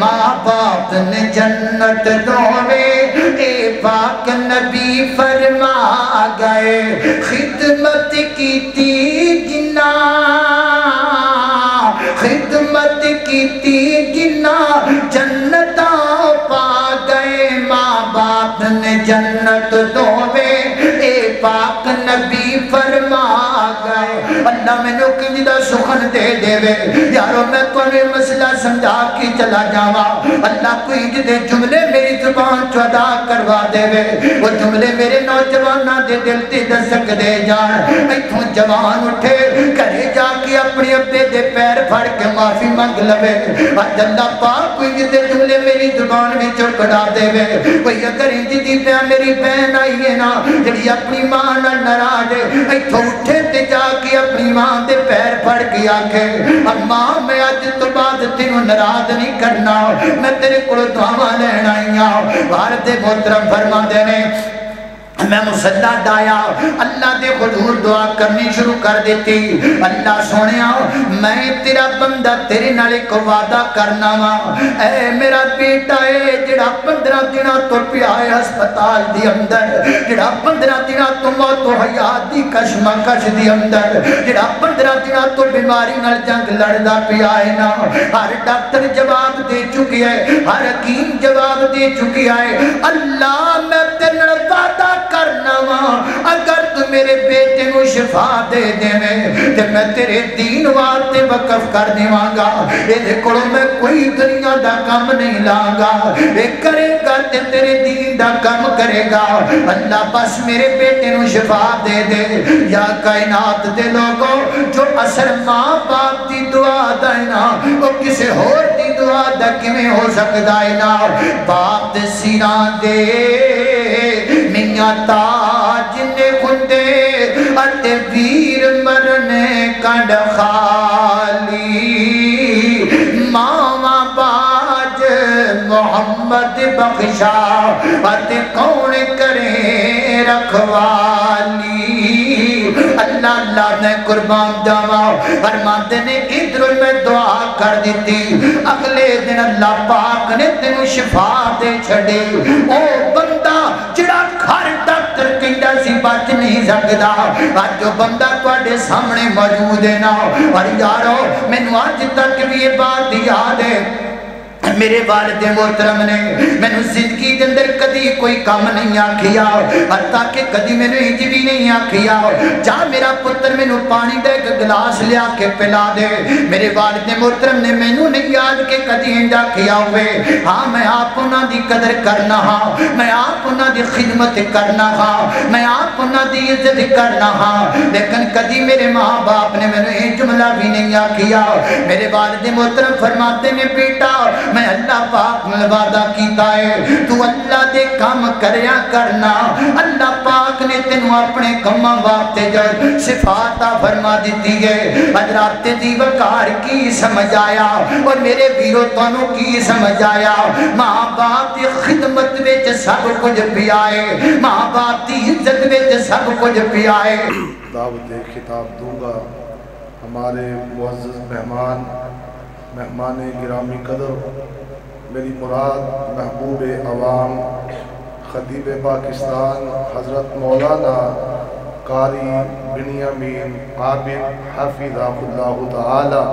ماں باپ نے جنت دووے اے پاک نبی فرما گئے خدمت کیتی جنا خدمت کیتی جنا جنتاں پا گئے ماں باپ نے جنت دووے اے پاک نبی فرما گئے اللہ میں نو کنجدہ سخن دے دے وے یارو میں کوئی مسئلہ سمجھا کی چلا جاوا اللہ کوئی جدے جملے میری زبان چودا کروا دے وے وہ جملے میرے نوجوانہ دے دل تے دسک دے جان ایتھوں جوان اٹھے کرے جا کے اپنی ابے دے پیر پھڑ کے معافی مانگ لوے اج اللہ پاک کوئی جدے جملے میری زبان میں چکڑا دے وے کوئی اگر انج دی پیا میری بہن آئی ہے نا جڑی اپنی ماں نال ناراض ہے ایتھوں اٹھے تے جا کے اپنی ماں دے پیر پھڑ کے آکھے اماں میں اج تو بعد تینوں ناراض نہیں کرنا میں تیرے کول دعاواں لین آئی ہاں بھارت دے محترم فرماندے نے میں مسجدہ ڈایا اللہ دے حضور دعا کرنی شروع کر دیتی اللہ سونیا میں تیرا بندہ تیرے نال ایک وعدہ کرنا وا اے میرا بیٹا اے جڑا 15 دنوں تو پیا ہے ہسپتال دی اندر جڑا 15 دنوں تو موت و حیات دی کشمکش دی اندر جڑا 15 دنوں تو بیماری نال جنگ لڑدا پیا ہے نا ہر ڈاکٹر جواب دے چکی ہے ہر حکیم جواب دے چکی ہے اللہ میں تیرے نال وعدہ کرنا وا اگر تو میرے بیٹے کو شفا دے دے میں تے میں تیرے دین واسطے وقف کر دیواں گا اے کولو میں کوئی دنیا دا کام نہیں لاں گا اے کرے گا تے تیرے دین دا کام کرے گا اللہ بس میرے بیٹے کو شفا دے دے یا کائنات دے لوگوں جو اثر ماں باپ دی دعا دا ہے نا وہ کسے اور دی دعا دا کیویں ہو سکدا ہے نا باپ دے سیراں دے میاں تاج نے کھندے اتے ویر مرنے کنڈ خالی ماما باج محمد بخشا اتے کون کرے رکھوالی اللہ اللہ نے قربان جاوا فرماتے نے ادھر میں دعا کر دیتی اگلے دن اللہ پاک نے تینوں شفا دے چھڑے او بندہ جڑا گھر ڈاکٹر کہندا سی بچ نہیں سکدا اج جو بندہ تواڈے سامنے موجود ہے نا اور یارو مینوں اج تک بھی یہ بات یاد ہے میرے والد محترم نے میں نے زندگی کے اندر کدی کوئی کام نہیں آکھیا حتیٰ کہ کدی میں نے انج بھی نہیں آکھیا جا میرا پتر میں نے پانی دے ایک گلاس لیا کے پلا دے میرے والد محترم نے میں نے نہیں یاد کہ کدی انج آکھیا ہوئے ہاں میں آپ انہاں دی قدر کرنا ہاں میں آپ انہاں دی خدمت کرنا ہاں میں آپ انہاں دی عزت کرنا ہاں لیکن کدی میرے ماں باپ نے میں نے جملہ بھی نہیں آکھیا میرے والد محترم فرماتے نے بیٹا میں اللہ پاک نے وعدہ کیتا ہے تو اللہ دے کام کریا کرنا اللہ پاک نے تینوں اپنے کماں واسطے جو صفات فرما دیتی ہے حضرات دی وقار کی سمجھ آیا اور میرے ویرو تانوں کی سمجھ آیا ماں باپ دی خدمت وچ سب کچھ پیا ہے ماں باپ دی عزت وچ سب کچھ پیا ہے دعوت خطاب دوں گا ہمارے معزز مہمان گرامی قدر میری مراد محبوب عوام خطیب پاکستان حضرت مولانا قاری بنیامین عابد حفظہ اللہ تعالی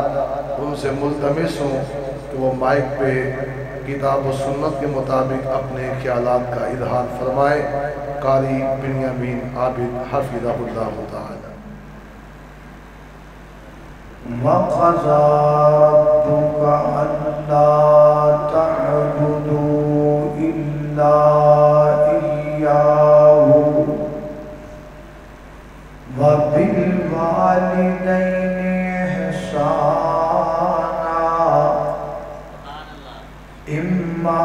ان سے ملتمس ہوں کہ وہ مائک پہ کتاب و سنت کے مطابق اپنے خیالات کا اظہار فرمائے قاری بنیامین عابد حفظہ اللہ تعالی وَقَضَى رَبُّكَ أَلَّا تَعْبُدُوا إِلَّا إِيَّاهُ وَبِالْوَالِدَيْنِ إِحْسَانًا إِمَّا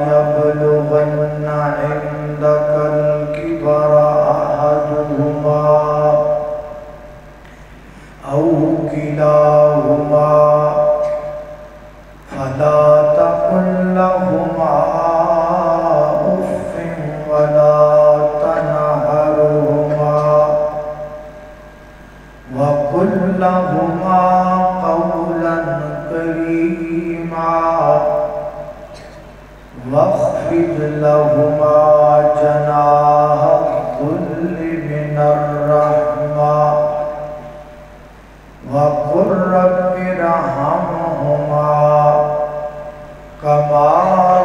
يَبْلُغَنَّ عِندَكَ الْكِبَرَ أَحَدُهُمَا أو كلاهما فلا تقل لهما أف ولا تنهرهما وقل لهما قولا كريما واخفض لهما جناح الذل من الرحمة وقل رب ارحمهما كما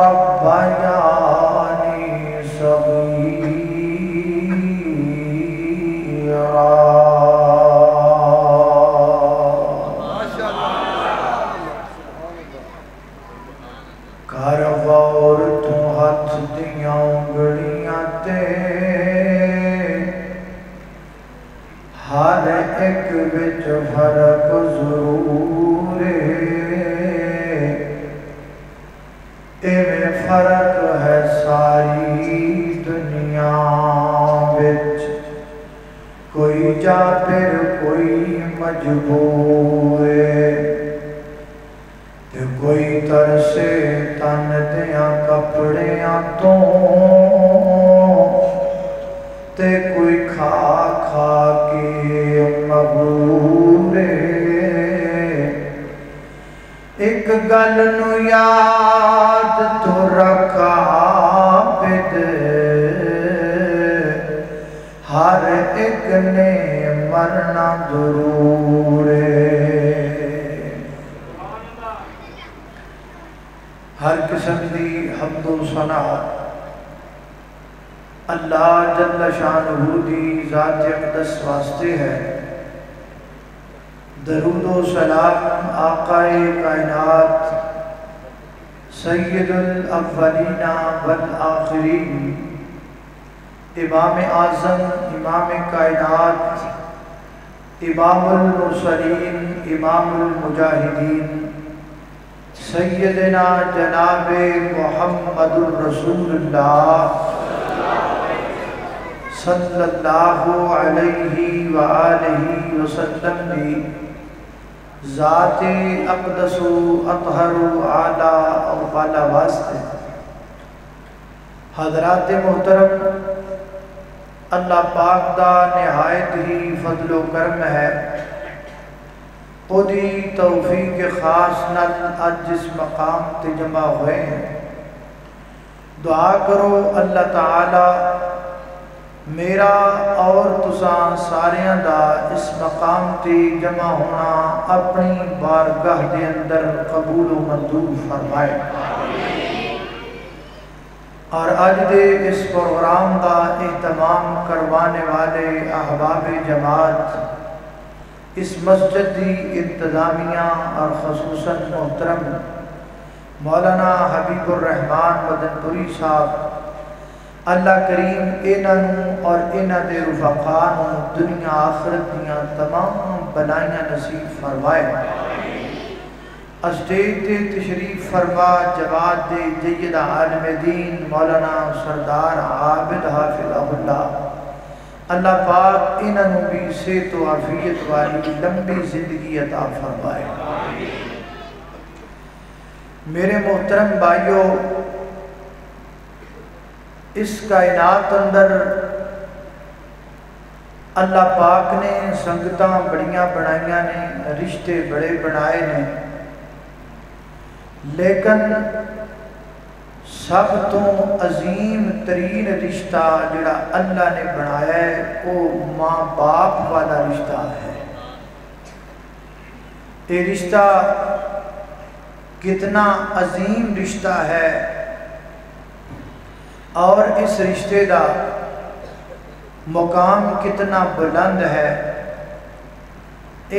ربياني صغيرا. کر غور تو ہاتھ دیاں انگلیاں تے ہر ایک وچ فرق ضرور ایویں فرق ہے ساری دنیا وچ، کوئی جابر کوئی مجبور تے کوئی ترسے تن دیاں کپڑیاں تو تے کوئی کھا کھا کے مغرور ایک گل نو یاد تو رکھ عابد ہر ایک نے مرنا ضرور ہر قسم دی حمد و ثنا اللہ جل شانہ دی ذات اقدس واسطے ہے. درود و سلام آقا کائنات سید الاولین والآخرین امام اعظم امام کائنات امام المرسلین امام المجاہدین سیدنا جناب محمد الرسول اللہ صلی اللہ علیہ وآلہ وسلم دی ذات اقدس و اطہر و اعلیٰ و بالا واسطے. حضرات محترم، اللہ پاک دا نہایت ہی فضل و کرم ہے، خودی توفیق خاص نال آج جس مقام تے جمع ہوئے ہیں. دعا کرو اللہ تعالی میرا اور تساں ساریاں دا اس مقام تے جمع ہونا اپنی بارگاہ دے اندر قبول و منظور فرمائے. اور آج دے اس پروگرام دا اہتمام کروانے والے احباب جماعت، اس مسجد دی انتظامیہ اور خصوصاً محترم مولانا حبیب الرحمان مدنپوری صاحب، اللہ کریم انہوں اور انہ دے رفقان دنیا آخرت دیاں تمام بلائیاں نصیب فرمائے. اسٹیج تے تشریف فرما جواد دے جید عالم دین مولانا سردار عابد حافظہ اللہ، اللہ پاک انہوں بھی صحت و عافیت والی لمبی زندگی عطا فرمائے. میرے محترم بھائیوں، اس کائنات اندر اللہ پاک نے سنگتاں بڑیاں بنائیاں نے، رشتے بڑے بنائے نے، لیکن سب تو عظیم ترین رشتہ جڑا اللہ نے بنایا ہے وہ ماں باپ والا رشتہ ہے. یہ رشتہ کتنا عظیم رشتہ ہے اور اس رشتے دا مقام کتنا بلند ہے.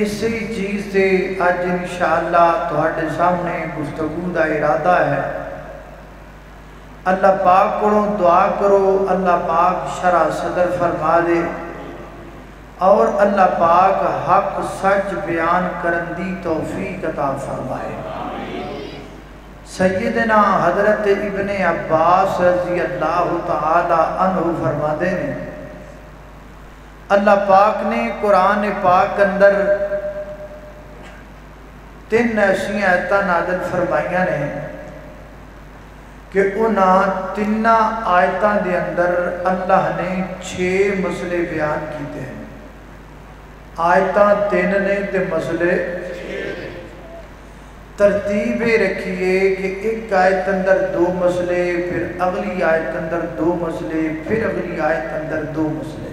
اسی چیز سے آج انشاءاللہ تہاڈے سامنے گفتگو دا ارادہ ہے. اللہ پاک کو دعا کرو اللہ پاک شرع صدر فرما دے اور اللہ پاک حق سچ بیان کرن دی توفیق عطا فرمائے. سیدنا حضرت ابن عباس رضی اللہ تعالی عنہ فرما دے نے، اللہ پاک نے قرآن پاک اندر 3 ایسی آیتاں نازل فرمائیاں نے کہ انہاں 3 آیتاں دے اندر اللہ نے 6 مسئلے بیان کیتے ہیں. آیتاں 3 نے تے مسئلے ترتیب رکھیے کہ ایک آیت اندر دو مسئلے، پھر اگلی آیت اندر دو مسئلے، پھر اگلی آیت اندر دو مسئلے۔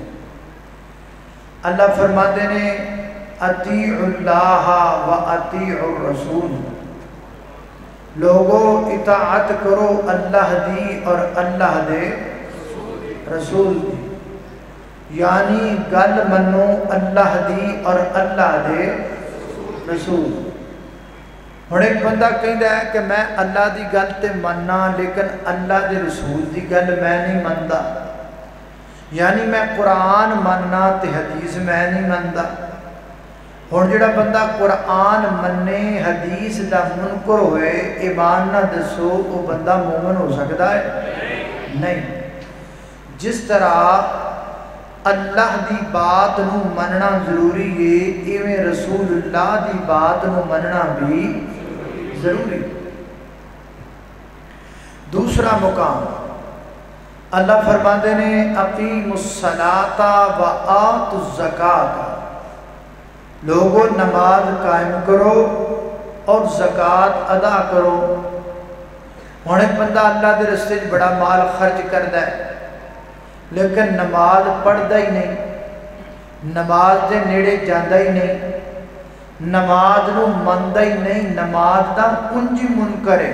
اللہ فرماتے ہیں اطیعوا اللہ و اطیعوا الرسول، لوگو اطاعت کرو اللہ دی اور اللہ دے رسول دی، یعنی گل منو اللہ دی اور اللہ دے رسول۔ ہن ایک بندہ کہندا ہے کہ میں اللہ دی گل تے مننا لیکن اللہ دے رسول دی گل میں نہیں مندا، یعنی میں قرآن مننا تے حدیث میں نہیں مندا۔ ہن جڑا بندہ قرآن مننے حدیث دا منکر ہوئے، ایمان نہ دسو وہ بندہ مومن ہو سکتا ہے؟ نہیں۔ جس طرح اللہ دی بات نو مننا ضروری ہے، ایویں رسول اللہ دی بات نو مننا بھی ضروری۔ دوسرا مقام اللہ فرماتے ہیں اقیموا الصلاۃ و آتوا الزکاۃ، لوگوں نماز قائم کرو اور زکوٰۃ ادا کرو۔ ہن ایک بندہ اللہ دے رستے وچ بڑا مال خرچ کردا ہے لیکن نماز پڑھدا ہی نہیں، نماز دے نیڑے جاندا ہی نہیں، نماز نو مندا ہی نہیں، نماز دا انج منکر ہے۔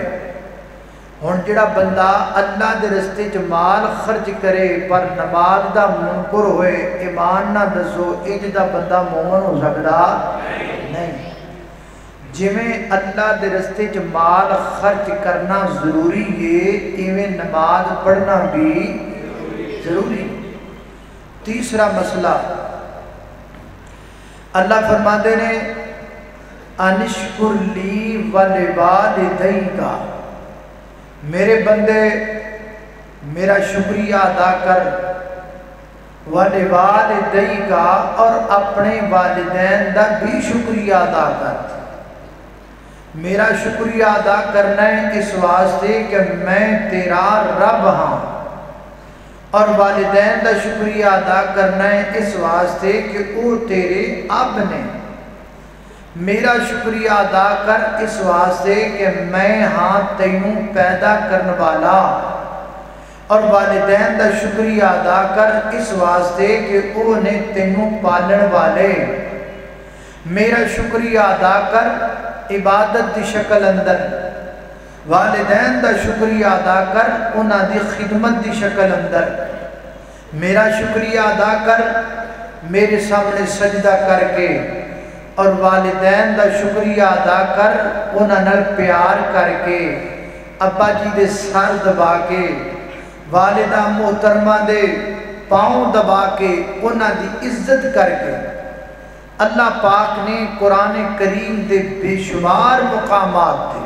ہن جڑا بندہ اللہ دے رستے چ مال خرچ کرے پر نماز دا منکر ہوئے، ایمان نہ دسو اج دا بندہ مومن ہو سکدا نہیں۔ جویں اللہ دے رستے چ مال خرچ کرنا ضروری ہے، ایویں نماز پڑھنا بھی ضروری۔ تیسرا مسئلہ اللہ فرماتے ہیں انشکر لی ولوالدیک، میرے بندے میرا شکریہ ادا کر، ولوالدیک اور اپنے والدین دا بھی شکریہ ادا کر۔ میرا شکریہ ادا کرنا ہے اس واسطے کہ میں تیرا رب ہاں، اور والدین دا شکریہ ادا کرنا ہے اس واسطے کہ وہ تیرے اب نے۔ میرا شکریہ ادا کر اس واسطے کہ میں ہاں تینوں پیدا کرنے والا، اور والدین دا شکریہ ادا کر اس واسطے کہ وہ نے تینوں پالن والے۔ میرا شکریہ ادا کر عبادت دی شکل اندر، والدین دا شکریہ ادا کر انہاں دی خدمت دی شکل اندر۔ میرا شکریہ ادا کر میرے سامنے سجدہ کر کے، اور والدین دا شکریہ ادا کر انہاں نال پیار کر کے، ابا جی دے سر دبا کے، والدہ محترمہ دے پاؤں دبا کے، انہاں دی عزت کر کے۔ اللہ پاک نے قرآن کریم دے بے شمار مقامات دے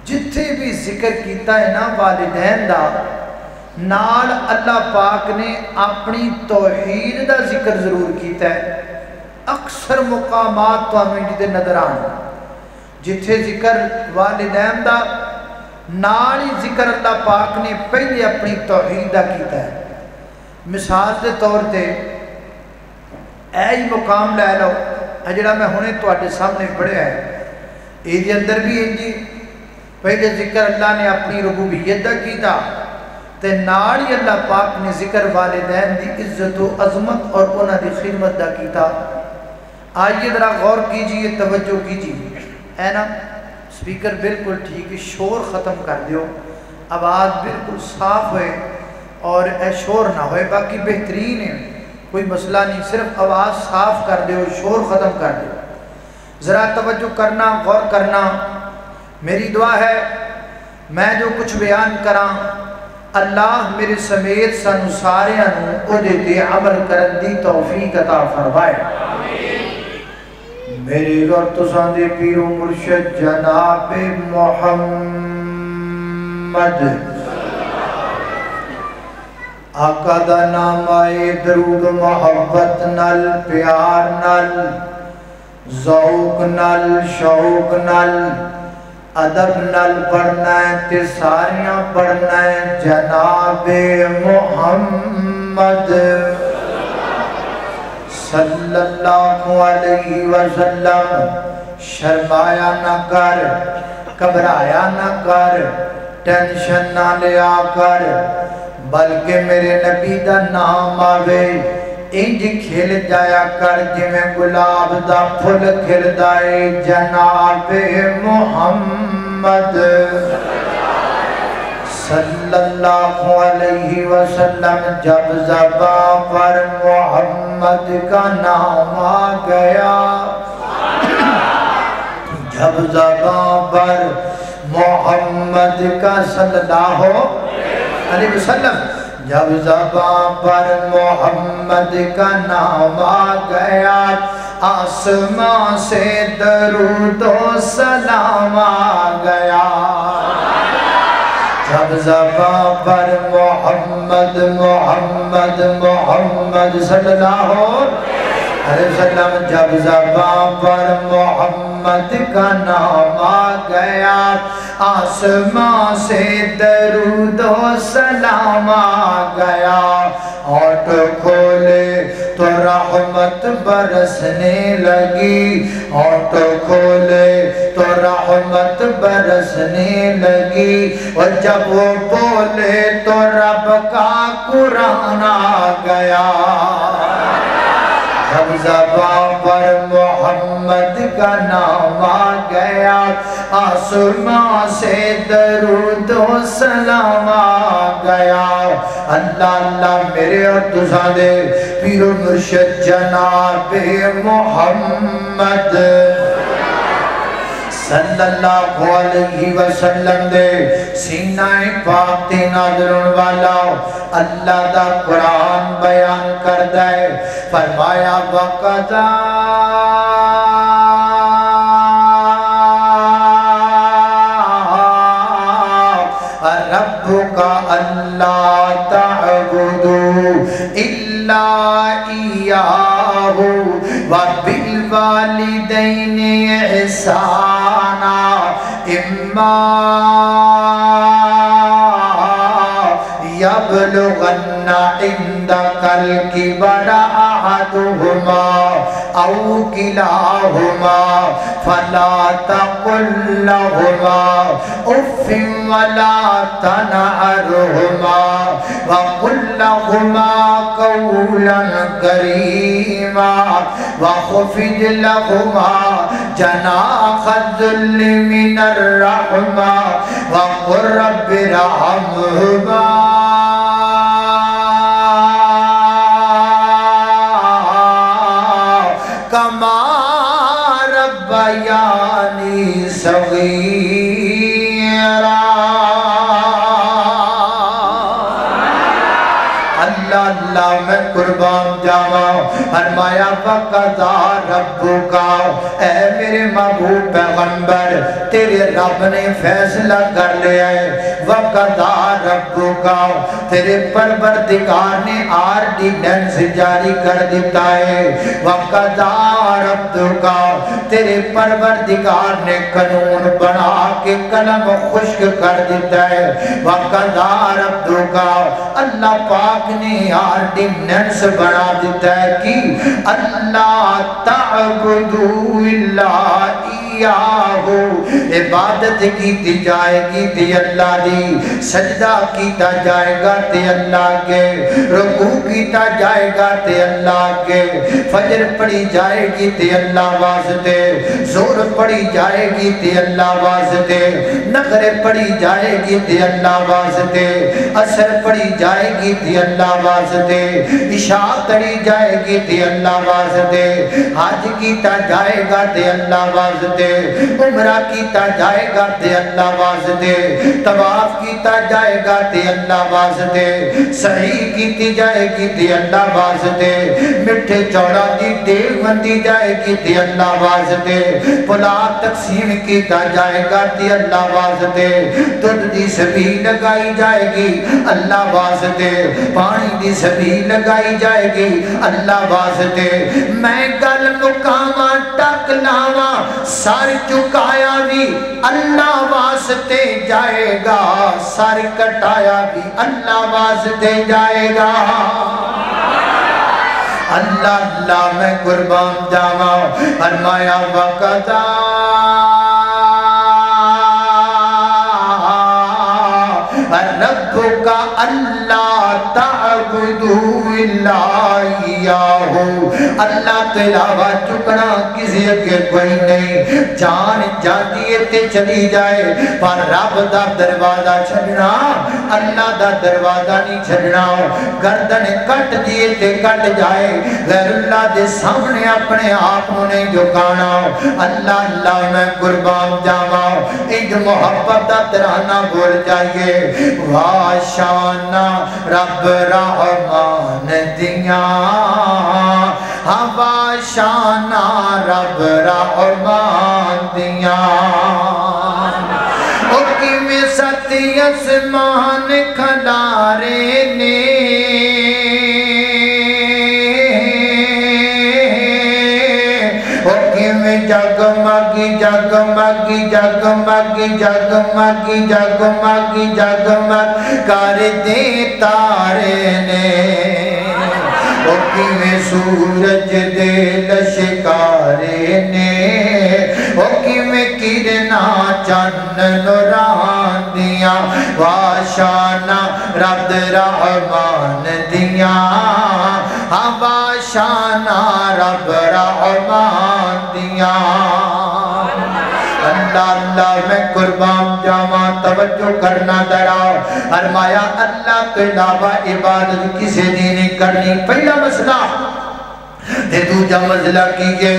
جتھے بھی ذکر کیتا ہے نا والدین دا، نال اللہ پاک نے اپنی توحید دا ذکر ضرور کیتا ہے۔ اکثر مقامات تو ہمیں جدے نظر آنے جتھے ذکر والدین دا نال ہی ذکر اللہ پاک نے پہلے اپنی توحید دا کیتا ہے۔ مثال دے طور تے اے ہی مقام لے لو جڑا میں ہونے تواڈے سامنے پڑھیا ہے، یہ اندر بھی انجی پہلے ذکر اللہ نے اپنی ربوبیت دا کیتا، تے نال ہی اللہ پاک نے ذکر والدین دی عزت و عظمت اور انہاں دی خدمت دا کیتا۔ آئیے ذرا غور کیجئے، توجہ کیجئے، اے نا سپیکر بالکل ٹھیک ہے، شور ختم کر دیو، آواز بالکل صاف ہوئے اور اے شور نہ ہوئے، باقی بہترین ہے، کوئی مسئلہ نہیں، صرف آواز صاف کر دیو، شور ختم کر دیو۔ ذرا توجہ کرنا، غور کرنا، میری دعا ہے میں جو کچھ بیان کراں اللہ میرے سمیت سانو ساریاں نوں اودے تے عمل کرن دی توفیق عطا فرمائے۔ میرے اور تساں دے پیر و مرشد جناب محمد آقا دا نام آئے درود محبت نال، پیار نال، ذوق نال، شوق نال، ادب نال پڑھنا ہے تے ساریاں پڑھنا ہے جناب محمد صلی اللہ علیہ وسلم۔ شرمایا نہ کر، گھبرایا نہ کر، ٹینشن نہ لیا کر، بلکہ میرے نبی دا نام آوے انج کھل جایا کر جویں گلاب دا پھل کھلدا اے جناب محمد صلی اللہ علیہ وسلم۔ جب زبان پر محمد کا نام آ گیا، جب زبان پر محمد کا صلی اللہ علیہ وسلم، جب زبان پر محمد کا نام آ گیا، آسمان سے درود و سلام آ گیا۔ جب زبان پر محمد محمد محمد صلی اللہ علیہ وسلم، جب زبان پر محمد کا نام آ گیا، آسمان سے درود و سلام آ گیا۔ ہونٹ کھولے تو رحمت برسنے لگی، ہونٹ کھولے تو رحمت برسنے لگی، اور جب وہ بولے تو رب کا قرآن آ گیا۔ جب زبان پر محمد کا نام آ گیا، آسمان سے درود و سلام آ گیا۔ اللہ اللہ میرے اور تساں دے پیر و مرشد جناب محمد صلی اللہ علیہ وسلم دے سینہ پاک تے نازلن والا اللہ دا قرآن بیان کردہ ہے۔ فرمایا وَقَضَى رَبُّكَ أَلَّا تَعْبُدُوا إِلَّا إِيَّاهُ وَبِالْوَالِدَيْنِ إِحْسَانًا إِمَّا يَبْلُغَنَّ عِندَكَ الْكِبَرَ أَحَدُهُمَا أَوْ كِلَاهُمَا فَلَا تَقُل لَّهُمَا أُفٍّ وَلَا تَنْهَرْهُمَا وَقُل لَّهُمَا قَوْلًا كَرِيمًا وَخْفِضْ لَهُمَا جَنَاحَ الذُّلِّ مِنَ الرَّحْمَةِ وَقُل رَّبِّ ارْحَمْهُمَا کما ربیانی صغیرا۔ اللہ اللہ میں قربان جاواں۔ فرمایا وَقَضَى رَبُّكَ، اے میرے محبوب پیغمبر تیرے رب نے فیصلہ کر لیا ہے۔ وَقَضَى رَبُّكَ، تیرے پروردگار نے آرڈیننس جاری کر دیتا ہے۔ وَقَضَى رَبُّكَ، تیرے پروردگار نے قانون بنا کے قلم خشک کر دیتا ہے۔ وَقَضَى رَبُّكَ، اللہ پاک نے آرڈیننس بنا دیتا ہے کہ اللہ تعبدوا الا ایاہ، عبادت کی جائے گی تے اللہ دی، سجدہ کیتا جائے گا تے اللہ کے، رکوع کیتا جائے گا تے اللہ کے، فجر پڑھی جائے گی تے اللہ واسطے، زور پڑھی جائے گی تے اللہ واسطے، نغرے پڑھی جائے گی تے اللہ واسطے، عصر پڑھی جائے گی تے اللہ واسطے، عشاء پڑھی جائے گی تے اللہ واسطے، حج کیتا جائے گا تے اللہ واسطے، عمرہ کیتا جائے گا تے اللہ واسطے، طواف کیتا جائے گا تے اللہ واسطے، سعی کیتی جائے گی تے اللہ واسطے، مٹھے چوڑا دی دیگ بندی جائے گی تے اللہ واسطے، پلاد تقسیم کیتا جائے گا تے اللہ واسطے، دودھ دی سبیل لگائی جائے گی اللہ واسطے، پانی دی سبیل لگائی جائے گی اللہ واسطے۔ میں گل مقامہ ٹک لاواں، سر چکایا بھی اللہ واسطے جائے گا، سر کٹایا بھی اللہ واسطے جائے گا۔ اللہ اللہ میں قربان جاواں فرمایا وقضا ربک اللہ تعبدوا الا ایاہ اللہ تو علاوہ چکنا کسی کے کوئی نہیں جان جاتی تے چلی جائے پر رب دا دروازہ چھڑنا اللہ دا دروازہ نہیں چھڑنا گردن کٹ دیے تے کٹ جائے غیر اللہ دے سامنے اپنے آپ کو نہیں جھکانا اللہ اللہ میں قربان جاواں ایک محبت دا ترانہ بول جائیے واشانا رب رحمان دیاں واشانا رب رحمان دیاں او کیویں ستی اسمان کھلارے نے جگمگی جگمگی جگمگی جگمگی جگمگی جگمگ کر دے تارے نے او کیویں سورج دے لشکارے نے او کیویں کرنا چن نوران دیاں واشانا رب رحمان دیاں واشانا رب رحمان دیاں اللہ اللہ میں قربان جاواں توجہ کرنا دراؤ فرمایا اللہ کے علاوہ عبادت کسی دی نہیں کرنی پہلا مسئلہ دوجا مسئلہ کیجئے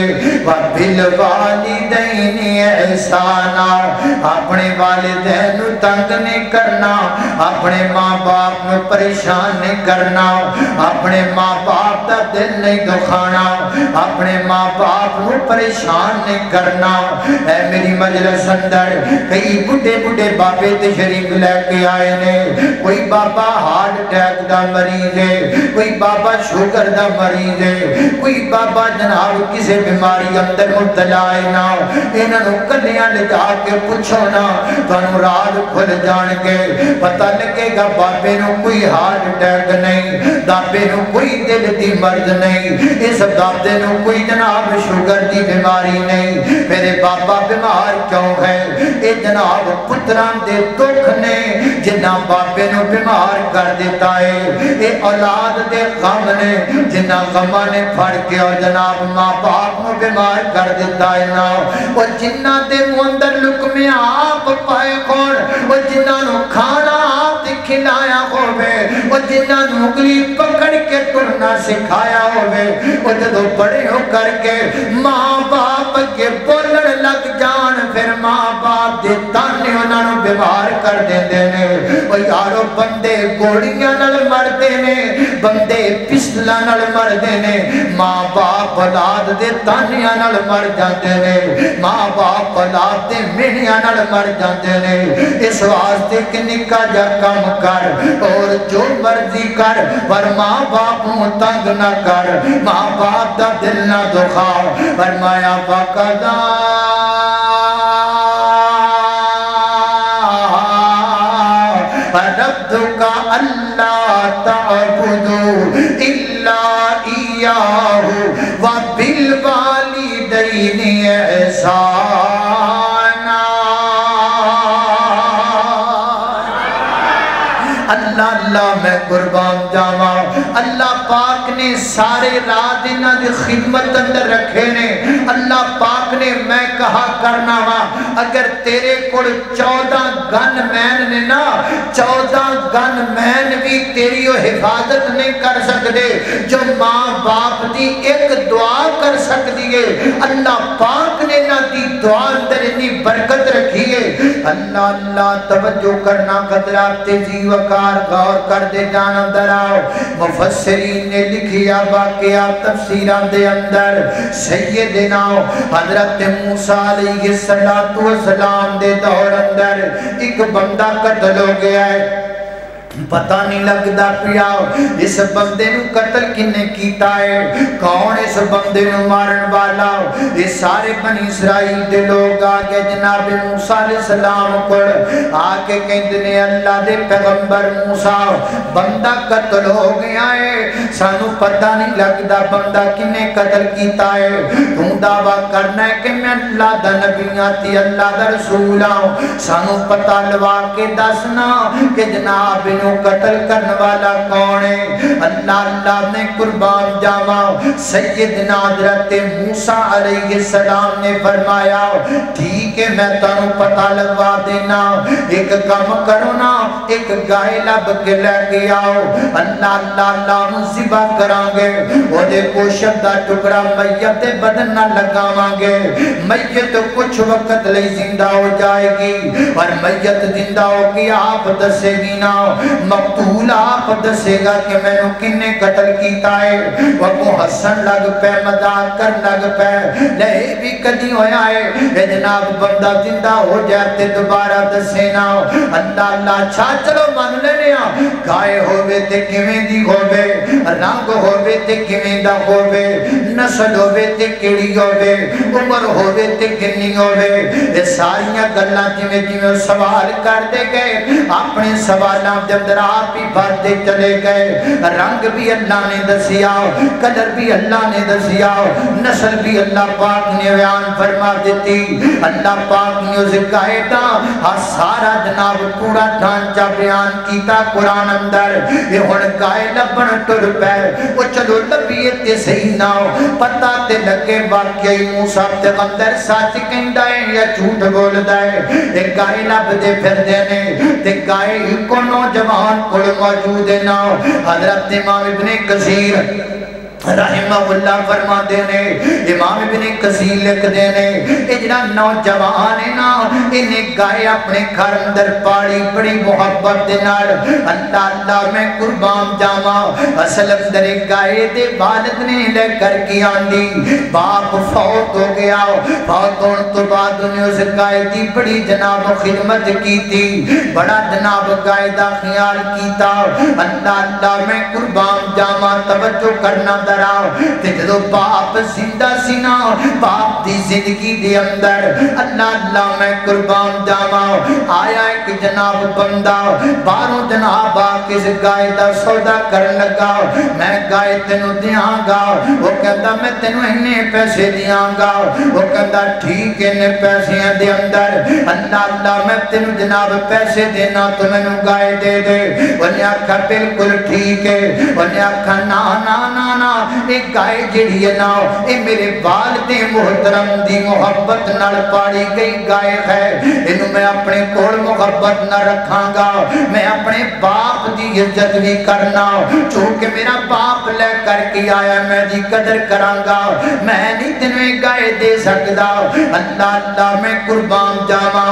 وَبِالْوَالِدَيْنِ احسانا اپنے والدین تنگ نہیں کرنا اپنے ماں باپ نو پریشان نہیں کرنا اپنے ماں باپ دا دل نہیں دکھانا اپنے ماں باپ نو پریشان نہیں کرنا اے میری مجلس اندر کئی بڑے بڑے بابے تشریف لے کے آئے نے کوئی بابا ہارٹ اٹیک دا مریض ہے کوئی بابا شوگر دا مریض ہے کوئی بابا جناب کسی بیماری اندر مبتلا ہے نا انہاں نو کلیاں لے جا کے پوچھو نا تانوں رات کھل جان کے پتہ لگے گا بابے نو کوئی ہارٹ اٹیک نہیں دابے نو کوئی دل دی مرض نہیں اس دادے نو کوئی جناب شوگر دی بیماری نہیں میرے بابا بیمار کیوں ہے اے جناب پتران دے دکھ نے جنہ بابے نو بیمار کر دیتا ہے اے اولاد دے غم نے جنہ غمہ نے پھڑ کے اور جناب ماں باپ نو بیمار کر دیتا ہے نا وہ جنہ دے مندر لکمے آپ پائے کھوڑ وہ جنہ نو کھانا آپ دے کھلایا ہوئے وہ جنہ نو اگلی پکڑ کے ٹرنا سکھایا ہوئے وہ جدو بڑے ہو کر کے ماں باپ کے بولن لگ جان پھر ماں باپ دے تانے انہاں نو بیمار کر دیں دینے وہ یارو بندے گوڑیاں نل مر دینے بندے پسلا نل مر دینے ماں باپ اولاد دے تانیاں نال مر جاندے نے ماں باپ اولاد دے مینیاں نال مر جاندے نے اس واسطے کہ نکا جا کام کر اور جو مرضی کر پر ماں باپ نو تنگ نہ کر ماں باپ دا دل نہ دکھا فرمایا وقضا ربک اللہ تعبدوا الا ایاہ وبالوالدین احسانا اللہ اللہ میں قربان جاواں اللہ پاک نے سارے رات انہاں دی خدمت اندر رکھے نے اللہ پاک نے میں کہا کرنا وا اگر تیرے کوڑ 14 گن مین نے نا 14 گن مین بھی تیری حفاظت نہیں کر سکتے جو ماں باپ دی ایک دعا کر سکتی ہے اللہ پاک نے نا دی دعا اندر اتنی برکت رکھی ہے اللہ اللہ توجہ کرنا قدرات تیزی وقار غور کر دے جان اندر آؤ مفسرین نے لکھیا واقعہ تفسیران دے اندر سیدنا حضرت موسیٰ علیہ السلام دے دور اندر ایک بندہ قتل ہو گیا ہے پتہ نہیں لگدا پیا اس بندے نو قتل کنے کیتا ہے، کون اس بندے نو مارن والا۔ یہ سارے بنی اسرائیل دے لوگ آگے جناب موسیٰ علیہ السلام کو آکے کہندے نے اللہ دے پیغمبر موسیٰ بندہ قتل ہو گیا ہے، سانو پتہ نہیں لگدا بندہ کنے قتل کیتا ہے، تم دعویٰ کرنا ہے کہ میں اللہ دا نبی آتی اللہ دا رسول ہوں، سانو پتہ لوا کے دسنا کہ جناب نو قتل کرنے والا کون ہے۔ اللہ نے قربان جاوا سیدنا حضرت موسیٰ علیہ السلام نے فرمایا ٹھیک ہے میں تانوں پتہ لگوا دینا، ایک کام کرو نا، ایک گائے لب کے لے کے آؤ، اللہ نو ذبح کران گے، وہ دے گوشت دا ٹکڑا میت بدن نہ لگاواں گے، میت کچھ وقت لئی زندہ ہو جائے گی اور میت زندہ ہو گی آپ دسے گی نا، مقتول آپ دسے گا کہ میں نے کنے قتل کیتا ہے۔ وہ حسن لگ پہ مذاق کر لگ پہ لے بھی کدی ہویا ہے اے جناب بندہ زندہ ہو جاتے دوبارہ دسے نا، اللہ چھا چلو مان لینے گائے ہوئے تے کمیں دی ہوئے، رنگ ہوئے تے کمیں دا ہوئے، نسل ہوئے تے کڑی ہوئے، عمر ہوئے تے کنی ہوئے، یہ ساریاں گلہ جمیں سوال کر دے گئے، اپنے سوالوں جب آپ ہی بھرتے چلے گئے، رنگ بھی اللہ نے دسیا، کلر بھی اللہ نے دسیا، نسل بھی اللہ پاک نے بیان فرما دیتی، اللہ پاک نے اسے قائدہ سارا جناب پورا ڈھانچہ بیان کیتا قرآن اندر۔ یہ ہن گائے لبن ٹر پہ وہ چلو لبیتے صحیح نہ پتہ تے لگے واقعی موسیٰ پیغمبر سچ کہندا ہے یا جھوٹ بولدا ہے، ایک گائے لب دے پھر دینے تے گائے کو نوجوان کو موجود ہے نا۔ حضرت امام ابن کثیر رحمہ اللہ فرما دینے، امام ابن کثیر لکھ دینے اجنا نوجوان ہے نا انہیں گائے اپنے گھر اندر پاڑی بڑی محبت دینار، اللہ میں قربان جاما اصل اندر گائے دے والد نے لے کر کی آندی، باپ فوت ہو گیا، فوت ہونے تو بعد انہیں اس گائے دی بڑی جناب خدمت کی تھی، بڑا جناب گائے دا خیال کیتا، اللہ میں قربان جاما توجہ کرنا دراؤ تے جدو باپ زندہ سینا باپ دی زندگی دے اندر اللہ میں قربان جاما آیا ایک جناب بندہ باروں جناب آکس گائے دا سودا کرن لگا، میں گائے تینو دیاں گا، وہ کہتا میں تینو انہیں پیسے دیاں گا، وہ کہتا ٹھیک انہیں پیسے دے اندر اللہ میں تینو جناب پیسے دینا تو میں نو گائے دے دے، انہیں آکھا بالکل ٹھیک ہے، انہیں آکھا نا نا نا نا ایک گائے جڑی ہے نا اے میرے والد محترم دی محبت نال پاڑی گئی گائے ہے، انہوں میں اپنے کول محبت نہ رکھاں گا، میں اپنے باپ دی عزت بھی کرنا، چونکہ میرا باپ لے کر کے آیا میں دی قدر کراں گا، میں نہیں تنویں گائے دے سکتا، اللہ میں قربان جاوا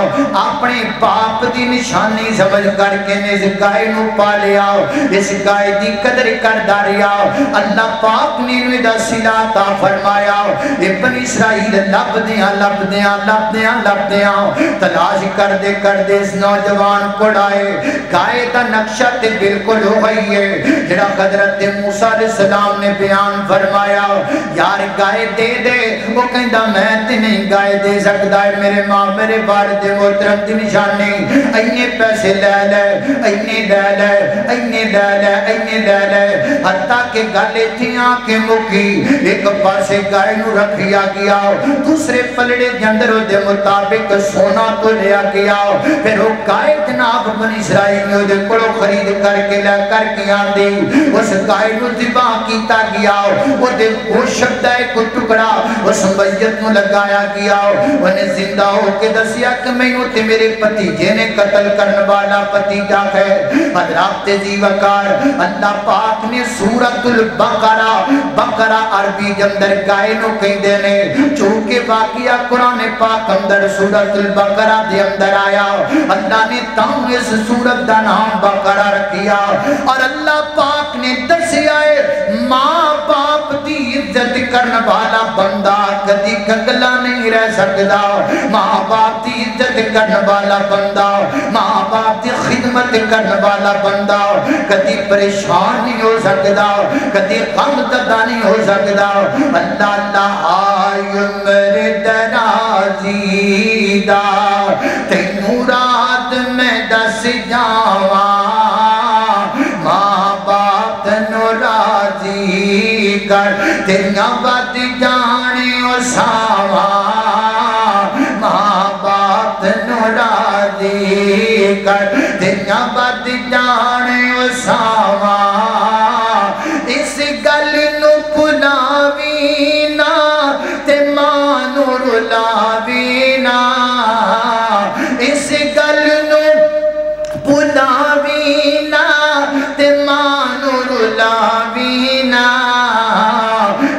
اپنے باپ دی نشانی سمجھ کر کے اس گائے نو پا لیا، اس گائے دی قدر کر داریا، اللہ پاک نے انہیں دا صلہ عطا فرمایا، ابن اسرائیل لب دیاں تلاش کر دے اس نوجوان کو ڈائے، گائے دا نقشہ تے بالکل ہو گئی ہے جڑا حضرت موسیٰ علیہ السلام نے بیان فرمایا، یار گائے دے دے، وہ کہندا میں تے نہیں گائے دے سکتا ہے، میرے ماں میرے والد محترم دی نشانی، اینے پیسے لے لے اینے لے لے اینے لے لے اینے لے لے، حتیٰ کہ گالے تھیاں کے مکی ایک پاسے گائے نو رکھیا گیا، دوسرے پلڑے جندر دے مطابق سونا تو لیا گیا، پھر وہ گائے جناب بنی اسرائیل میں دے کلو خرید کر کے لے کر کے آندی، اس گائے نو ذبح کیتا گیا، وہ دے گوشت دا ایک ٹکڑا اس میت نو لگایا گیا، انہیں زندہ ہو کے دسیا کہ میں نو تے میرے پتیجے نے قتل کرنے والا پتیجا ہے۔ حضرات جی وقار اللہ پاک نے سورۃ بقرہ عربی جندر گائے نو کہیں دینے، چونکہ واقعہ قرآن پاک اندر سورۃ البقرہ دے اندر آیا، اللہ نے تاں اس سورت دا نام بقرہ رکھیا، اور اللہ پاک نے دسیا ہے ماں باپ دی عزت کرنے والا بندہ کدی کنگلا نہیں رہ سکتا، ماں باپ دی عزت کرنے والا بندہ، ماں باپ دی خدمت خدمت کرنے والا بندہ کدی پریشان نہیں ہو سکتا، کدی غم زدہ نہیں ہو سکتا۔ اللہ اللہ آئی میرے درازی دا تینوں رات میں دس جاواں، ماں باپ تینوں راضی کر تیریاں بد جانے او ساواں، ماں باپ تینوں راضی کر تیریاں بد جانے او ساواں۔ اس گل نو بھلاویں نا تے ماں نو رلاویں نا، اس گل نو بھلاویں نا تے ماں نو رلاویں نا،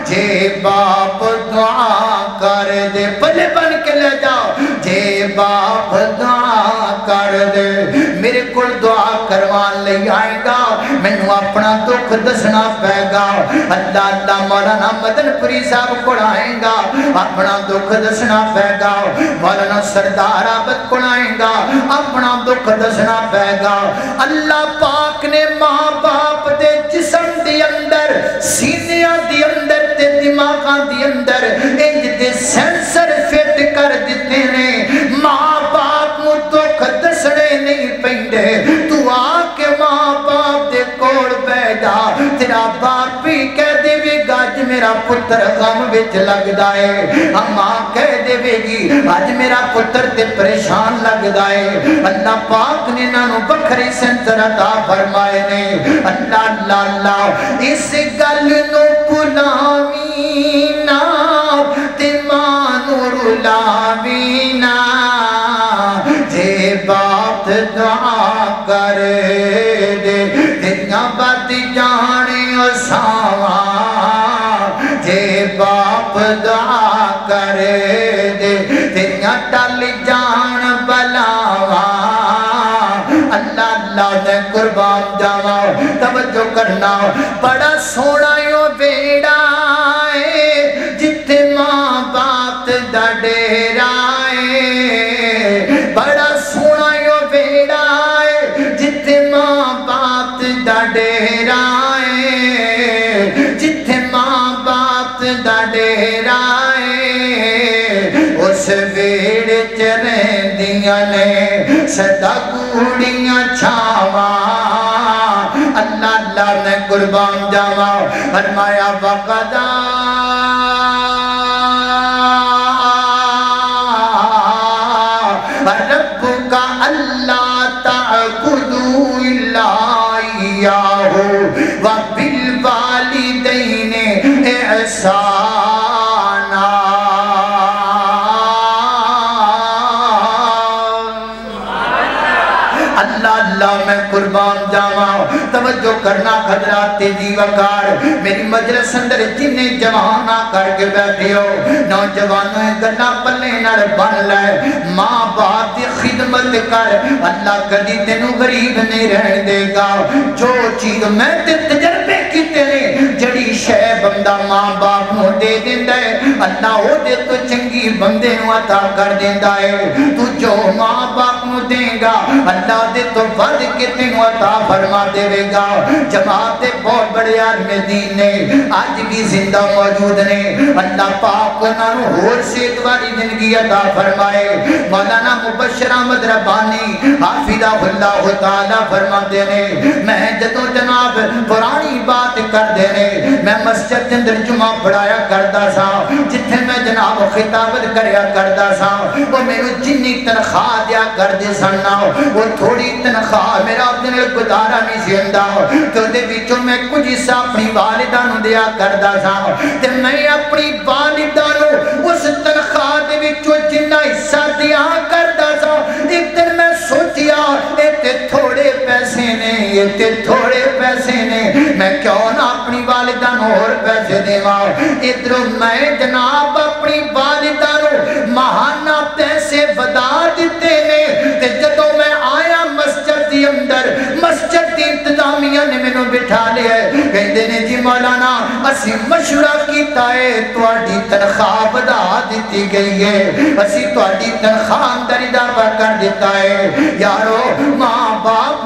جے باپ دعا کر دے پلے بن کے لے جاؤ، جے باپ دعا کر دے میرے کو دعا کروان لے آئے گا، میں نو اپنا دکھ دسنا پے گا۔ اللہ اللہ مولانا مدن پوری صاحب کو آئیں گا، اپنا دکھ دسنا پے گا۔ مولانا سردار عابد کو آئیں گا، اپنا دکھ دسنا پے گا۔ اللہ پاک نے ماں باپ دے جسم دی اندر، سینیاں دی اندر تے دماغاں دی اندر انج دے سینسر فٹ کر دیتے نے، ماں باپ نو دکھ دسنے نہیں پیندے۔ تو آ کے ماں باپ دے کوڑ بیٹھا، تیرا باپ بھی کہہ دے وی گاج میرا پتر غم وچ لگدا ہے، ماں کہہ دے وی گی آج میرا پتر تے پریشان لگدا ہے۔ اللہ پاک نے نانو بکھری سنتر عطا فرمائے نے۔ اللہ اللہ اللہ اس گل نو بھلاویں نا تے ماں نو رلاویں نا، جے باپ دعا کر دے تیریاں بد جانے او ساواں، جے باپ دعا کر دے تیریاں ٹل جان بلاواں۔ اللہ اللہ دے قربان جاواں، توجہ کرنا، بڑا سونا یو بیڑا ہے جتھے ماں باپ دا ڈیرا ہے، بڑا سونا یو بیڑا ہے جتھے ماں باپ دا ڈیرا ہے، جتھے ماں باپ دا ڈیرا ہے، اس ویڑے چ رہندیاں نے سدا گوڑیاں چھاواں۔ اللہ اللہ نے قربان جاواں، فرمایا وقدا ربک اللہ تعبدوا الا ایاہ وبالوالدین احسانا۔ اللہ اللہ میں قربان جاواں، توجہ کرنا حضرات تیزی وقار، میری مجلس اندر جنہیں جوان آ کر کے بیٹھے ہو، نوجوانوں گنا پلے نر بن لے، ماں باپ دی خدمت کر، اللہ کدی تینوں غریب نہیں رہن دے گا۔ جو چیز میں تے تجربے کیتے نے، جڑی شے بندہ ماں باپ نو دے دیندا ہے، اللہ او دے تو چنگی بندے نو عطا کر دیندا ہے۔ تو جو ماں باپ نو دے گا، اللہ دے تو ود کے تینوں عطا فرما دے گا۔ جماعت بہت بڑے عالم دین نے آج بھی زندہ موجود نے، اللہ پاک انہاں نو ہور صحت والی زندگی عطا فرمائے۔ مولانا مبشر احمد ربانی حافظہ اللہ تعالی فرماتے نے، میں جدوں جناب پرانی بات کر دے نے، میں مسجد کے اندر جمعہ پڑھایا کرتا سا، جتھے میں جناب خطابت کریا کرتا سا، وہ میرے جنی تنخواہ دیا کر دے سننا، وہ تھوڑی تنخواہ میرا اپنے گزارا نہیں سی ہوندا، تو دے وچوں میں کچھ حصہ اپنی والدہ نو دیا کردا سا، تے میں اپنی والدہ نو اس تنخواہ دے وچوں جنہ حصہ دیا کردا سا، ایک دن میں سوچیا تے تھوڑے پیسے نے، تے تھوڑے پیسے نے، میں کیوں نہ اپنی والدہ نو اور پیسے دیواں۔ ادھر میں جناب اپنی والدہ نو ماہانہ پیسے ودا دیتے نے، تے جدوں میں آیا مسجد دی اندر، مسجد دی انتظامیہ نے میں نو بٹھا لیا ہے، کہندے نے جی مولانا اسی مشورہ کیتا ہے، تواڈی تنخواہ ودا دیتی گئی ہے، اسی تواڈی تنخواہ اندر اضافہ کر دیتا ہے۔ یارو ماں باپ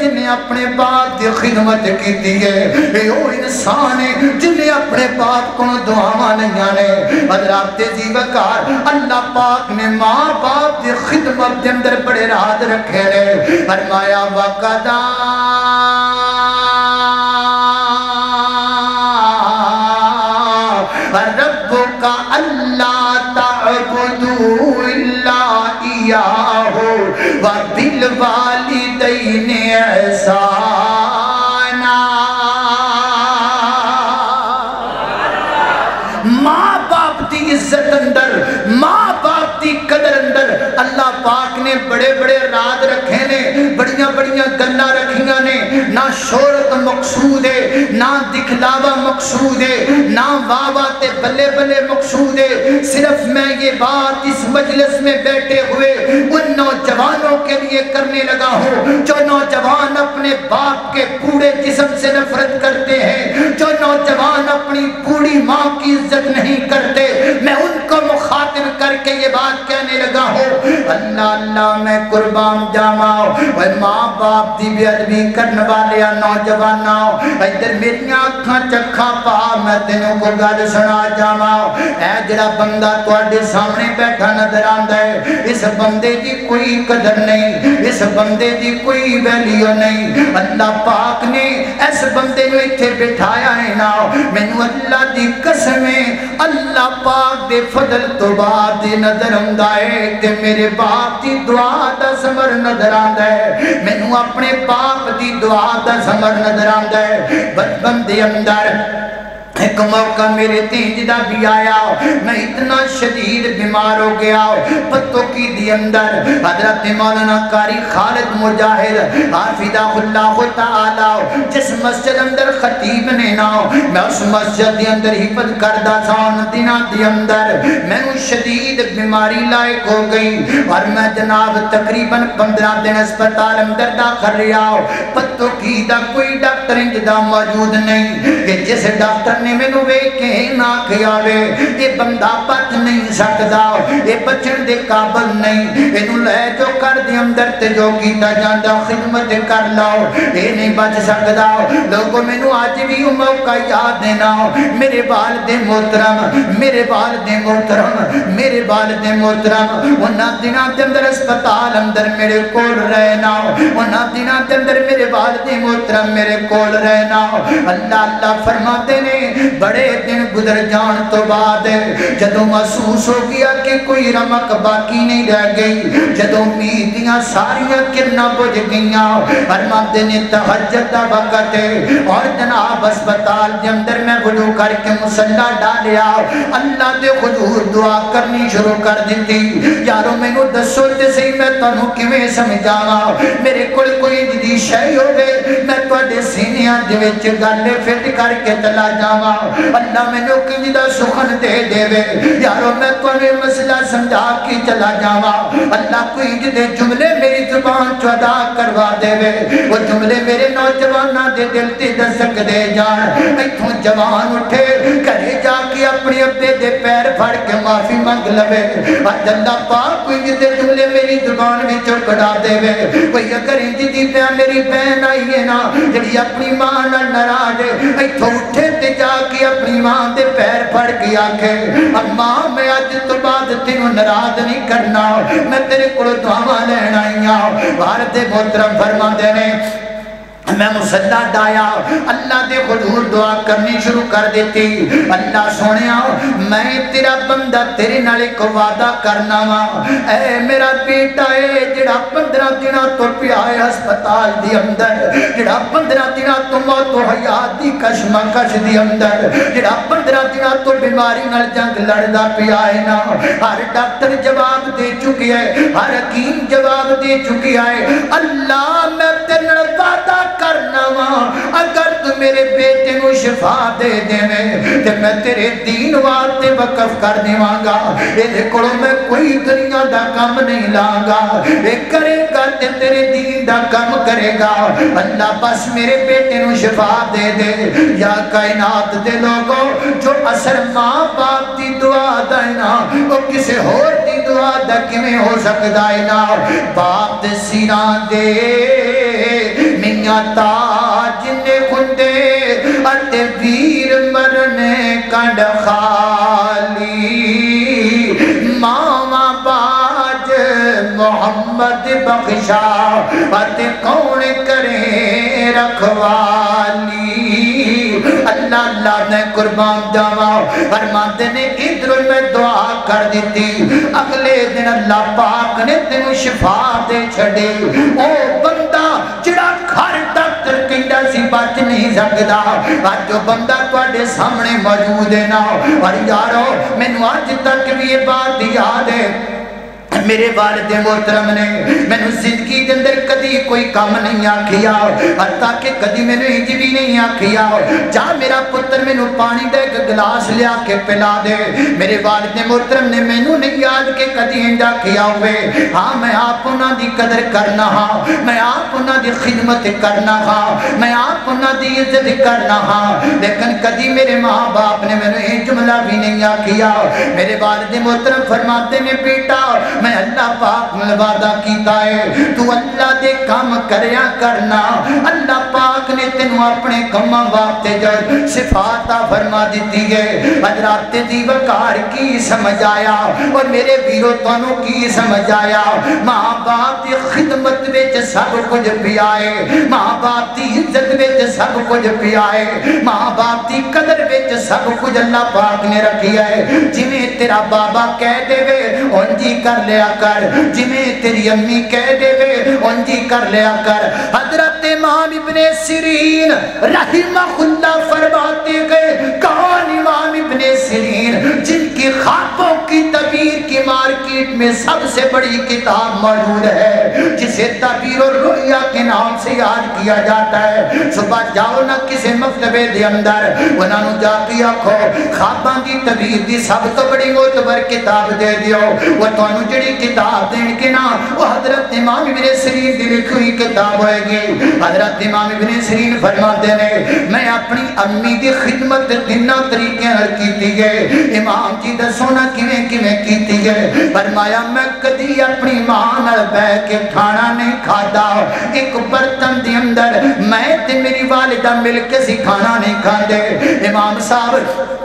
جنہیں اپنے باپ دی خدمت کی ہے، اے او انسان ہے جنہیں اپنے باپ کو دعاواں نہیں نے۔ حضرات عزیز وقار اللہ پاک نے ماں باپ دی خدمت دے اندر بڑے راز رکھے نے۔ فرمایا وقدا ربک اللہ تعبدوا الا ایاہ وبالوالدین احسانا۔ ماں باپ دی عزت اندر، ماں باپ دی قدر اندر اللہ پاک نے بڑے بڑے راز رکھے نے، بڑیاں بڑیاں گلاں رکھیاں نے۔ نہ شہرت مقصود ہے، نہ دکھلاوا مقصود ہے، نہ واہ واہ تے بلے بلے مقصود ہے۔ صرف میں یہ بات اس مجلس میں بیٹھے ہوئے ان نوجوانوں کے لیے کرنے لگا ہوں جو نوجوان اپنے باپ کے بوڑھے جسم سے نفرت کرتے ہیں، جو نوجوان اپنی بوڑھی ماں کی عزت نہیں کرتے۔ میں ان کو مخاطب کر کے یہ بات کہنے لگا ہوں، اللہ اللہ میں قربان جاواں اے ماں باپ دی بے ادبی کرنے والے نوجواناں، ادھر میری آنکھاں چکھاں پا میں تینوں کو گل سنا جاواں۔ اے جڑا بندہ تواڈے سامنے بیٹھا نظر آندا ہے، اس بندے دی کوئی قدر نہیں، اس بندے دی کوئی ویلیو نہیں۔ اللہ پاک نے اس بندے نو ایتھے بٹھایا ہے نا، مینوں اللہ دی قسم ہے اللہ پاک دے فضل تو بعد نظر آندا ہے تے میرے باپ دی دعا دا ثمر نظر آندا ہے، مینوں اپنے باپ دی دعا دا ثمر نظر آندا ہے۔ بچپن دے اندر ایک موقع میرے تینج دا بھی آیا، میں اتنا شدید بیمار ہو گیا۔ پتوں کی دی اندر حضرت مولانا قاری خالد مجاہد حافظہ اللہ تعالی جس مسجد اندر خطیب نے نا، میں اس مسجد دی اندر حفظ کردہ سا ان دنوں دی اندر میں شدید بیماری لائق ہو گئی اور میں جناب تقریباً 15 دن اسپتال اندر داخل رہا۔ پتوں کی دا کوئی ڈاکٹر انجدہ موجود نہیں کہ جس ڈاکٹر نے میں نوے کے نہ کھیاوے یہ بندہ بچ نہیں سکتا، یہ بچن دے قابل نہیں، انہوں لے جو کر دے اندر تے جو کیتا جاندہ خدمت کر لاؤ، یہ نہیں بچ سکتا۔ لوگوں میں نو آج بھی موقع یاد دینا، میرے والد محترم، میرے والد محترم، میرے والد محترم انہاں دنوں دے اندر اسپتال اندر میرے کول رہنا، انہاں دنوں دے اندر میرے والد محترم میرے کول رہنا۔ اللہ اللہ فرماتے نے بڑے دن گزر جان تو بعد جدوں محسوس ہو گیا کہ کوئی رمق باقی نہیں رہ گئی، جدوں امیدیاں ساریاں کرنا بجھ گئیاں، فرماتے نے تہجد دا وقت ہے اور جناب اسپتال دے اندر میں وضو کر کے مصلی ڈالیا، اللہ دے حضور دعا کرنی شروع کر دیتی۔ یارو مینوں دسو تے صحیح میں تانوں کیویں سمجھاواں، میرے کول کوئی جدی شے ہوے میں تواڈے سینیاں دے وچ گل فٹ کر کے چلا جاواں، اللہ میں نو کی جدہ سخن دے دے وے یارو میں توانے مسئلہ سمجھا کی چلا جاواں، اللہ کوئی جدے جملے میری زبان چودا کروا دے وے وہ جملے میرے نوجوانہ دے دل تے دسک دے جان، ایتھوں جوان اٹھے کرے جا کے اپنی ابے دے پیر پھڑ کے معافی مانگ لوے، آج اللہ پاک کوئی جدے جملے میری زبان میں چکڑا دے وے، کوئی اگر انجدی پہ میری بہن آئی ہے نا جڑی اپنی ماں نہ نراج ایتھوں اٹھے تے جا کہ اپنی ماں دے پیر پھڑ کے آکھے اماں میں آج تو بعد تینوں ناراض نہیں کرنا، میں تیرے کو دعاواں لینا آئیاں۔ والد محترم فرماندے نے میں مصلی ڈایا، اللہ دے حضور دعا کرنی شروع کر دیتی، اللہ سونیا میں تیرا بندہ تیرے نالے کو وعدہ کرنا وا، اے میرا بیٹا اے جڑا 15 دنوں تو پیا ہے ہسپتال دی اندر، جڑا 15 دنوں تو موت و حیات دی کشمکش دی اندر، جڑا 15 دنوں تو بیماری نال جنگ لڑدا پیا ہے نا، ہر ڈاکٹر جواب دے چکی ہے، ہر حکیم جواب دے چکی ہے، اللہ میں تیرے نال وعدہ کرنا وا اگر تو میرے بیٹے نو شفا دے دے تے میں تیرے دین واسطے وقف کر دیواں گا، اے کولو میں کوئی دنیا دا کام نہیں لانگا، اے کرے گا تے تیرے دین دا کام کرے گا، اللہ بس میرے بیٹے نو شفا دے دے۔ یا کائنات دے لوگوں جو اثر ماں باپ دی دعا دا نا وہ کسے اور دی دعا دا کیویں ہو سکدا ہے نا، باپ دے سیراں دے دنیا تاج نے کھندے اتے ویر مرنے کنڈ خالی ماما باج محمد بخشا اتے کون کرے رکھوالی اللہ اللہ نے قربان جاوا فرماتے نے ادھر میں دعا کر دیتی اگلے دن اللہ پاک نے تینوں شفا دے چھڑے او بندہ جڑا گھر ڈاکٹر کہندا سی بچ نہیں سکدا آج جو بندہ تواڈے سامنے موجود ہے نا اور یارو مینوں اج تک بھی یہ بات یاد ہے میرے والد محترم نے مینوں زندگی دے اندر کدی کوئی کام نہیں آکھیا حتیٰ کہ کدی مینوں انج بھی نہیں آکھیا جا میرا پتر مینوں پانی دا ایک گلاس لیا کے پلا دے میرے والد محترم نے مینوں نہیں یاد کہ کدی انج آکھیا ہوئے ہاں میں آپ انہاں دی قدر کرنا ہاں میں آپ انہاں دی خدمت کرنا ہاں میں آپ انہاں دی عزت کرنا ہاں لیکن کدی میرے ماں باپ نے مینوں یہ جملہ بھی نہیں آکھیا میرے والد محترم فرماتے نے بیٹا میں اللہ پاک نے وعدہ کیتا ہے تو اللہ دے کام کریا کرنا اللہ پاک نے تینوں اپنے کماں واسطے جو صفات فرما دیتی ہے حضرات دی وقار کی سمجھ آیا اور میرے ویرو تانوں کی سمجھ آیا ماں باپ دی خدمت وچ سب کچھ پیا ہے ماں باپ دی عزت وچ سب کچھ پیا ہے ماں باپ دی قدر وچ سب کچھ اللہ پاک نے رکھیا ہے جویں تیرا بابا کہہ دے وے اونجی کر لیا کر جویں تیری امی کہہ دے وے اونجی کر لیا کر حضرت امام ابن سیرین رحمہ اللہ فرماتے گئے کون امام ابن سیرین جن کی خوابوں کی تعبیر کی مارکیٹ میں سب سے بڑی کتاب موجود ہے جسے تعبیر اور رؤیا کے نام سے یاد کیا جاتا ہے صبح جاؤ نہ کسی مکتبے دے اندر انہاں نوں جا کے آکھو خواباں دی تعبیر دی سب تو بڑی معتبر کتاب دے دیو وہ تانوں جڑی کتاب دین کے نا وہ حضرت امام ابن سیرین دی لکھی ہوئی کتاب ہوئے گی حضرت امام ابن سیرین فرماتے نے میں اپنی امی دی خدمت دنہ طریقے ہر کیتی گئے امام جی دسو نا کیویں کیویں کیتی گئے فرمایا میں کدی اپنی ماں نال بیٹھ کے کھانا نہیں کھادا ایک برتن دے اندر میں تے میری والدہ مل کے سی کھانا نہیں کھاندے امام صاحب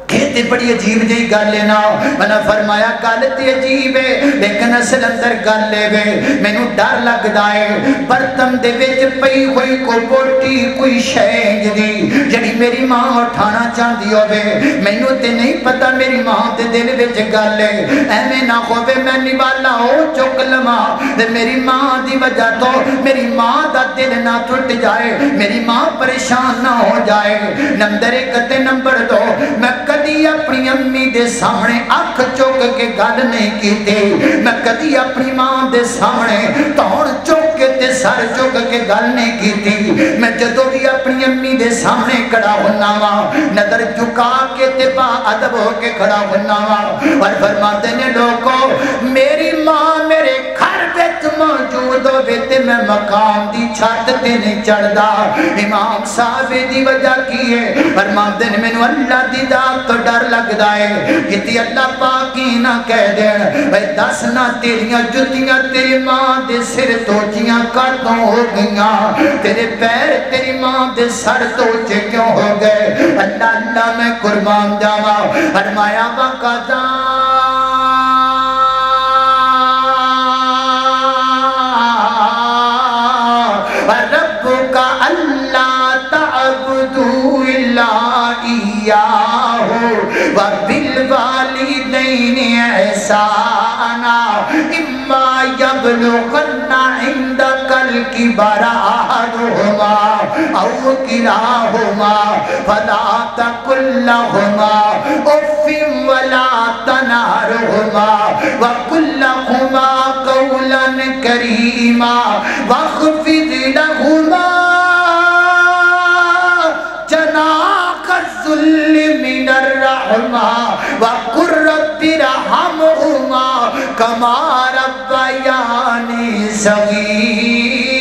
کہتے بڑی عجیب جی گل ہے نا میں نے فرمایا گل تے عجیب ہے لیکن اصل اندر گل لے وے مینوں ڈر لگدا ہے برتن دے وچ پئی ہوئی کوئی بوٹی کوئی شے جڑی میری ماں اٹھانا چاہندی ہوے مینوں تے نہیں پتہ میری ماں دے دل وچ گل ہے ایویں نہ ہوے میں نوالا ہو چک لواں تے میری ماں دی وجہ تو میری ماں دا دل نہ ٹوٹ جائے میری ماں پریشان نہ ہو جائے نمبر 1 تے نمبر 2 میں کدی اپنی امی دے سامنے اکھ چوک کے گل نہیں کیتی میں کدی اپنی ماں دے سامنے تون چوک کے تے سر چوک کے گل نہیں کیتی میں جدو بھی اپنی امی دے سامنے کھڑا ہونا وا نظر جھکا کے تے با ادب ہو کے کھڑا ہونا وا اور فرماتے نے لوگو میری ماں میرے گھر وچ موجود ہوے تے میں مقام دی چھت تے نہیں چڑھدا امام صاحب دی وجہ کی ہے فرماتے نے مینوں اللہ دی ذات تو ڈر لگدا ہے کتی اللہ پاک ہی نہ کہہ دین اے دس نہ تیریاں جتیاں تیری ماں دے سر توچیاں کدوں ہو گئیاں تیرے پیر تیری ماں دے سر توچے کیوں ہو گئے اللہ اللہ میں قربان جاواں فرمایا وقضا ربک اللہ تعبدوا الا ایاہ وبالوالدین احسانا اما یبلغن عندک الکبر احدہما او کلاہما فلا تقل لہما اف ولا تنہرہما وقل لہما قولا کریما واخفض لہما جناح الذل من الرحمہ وقل رب ارحمہما کما ربیانی صغیرا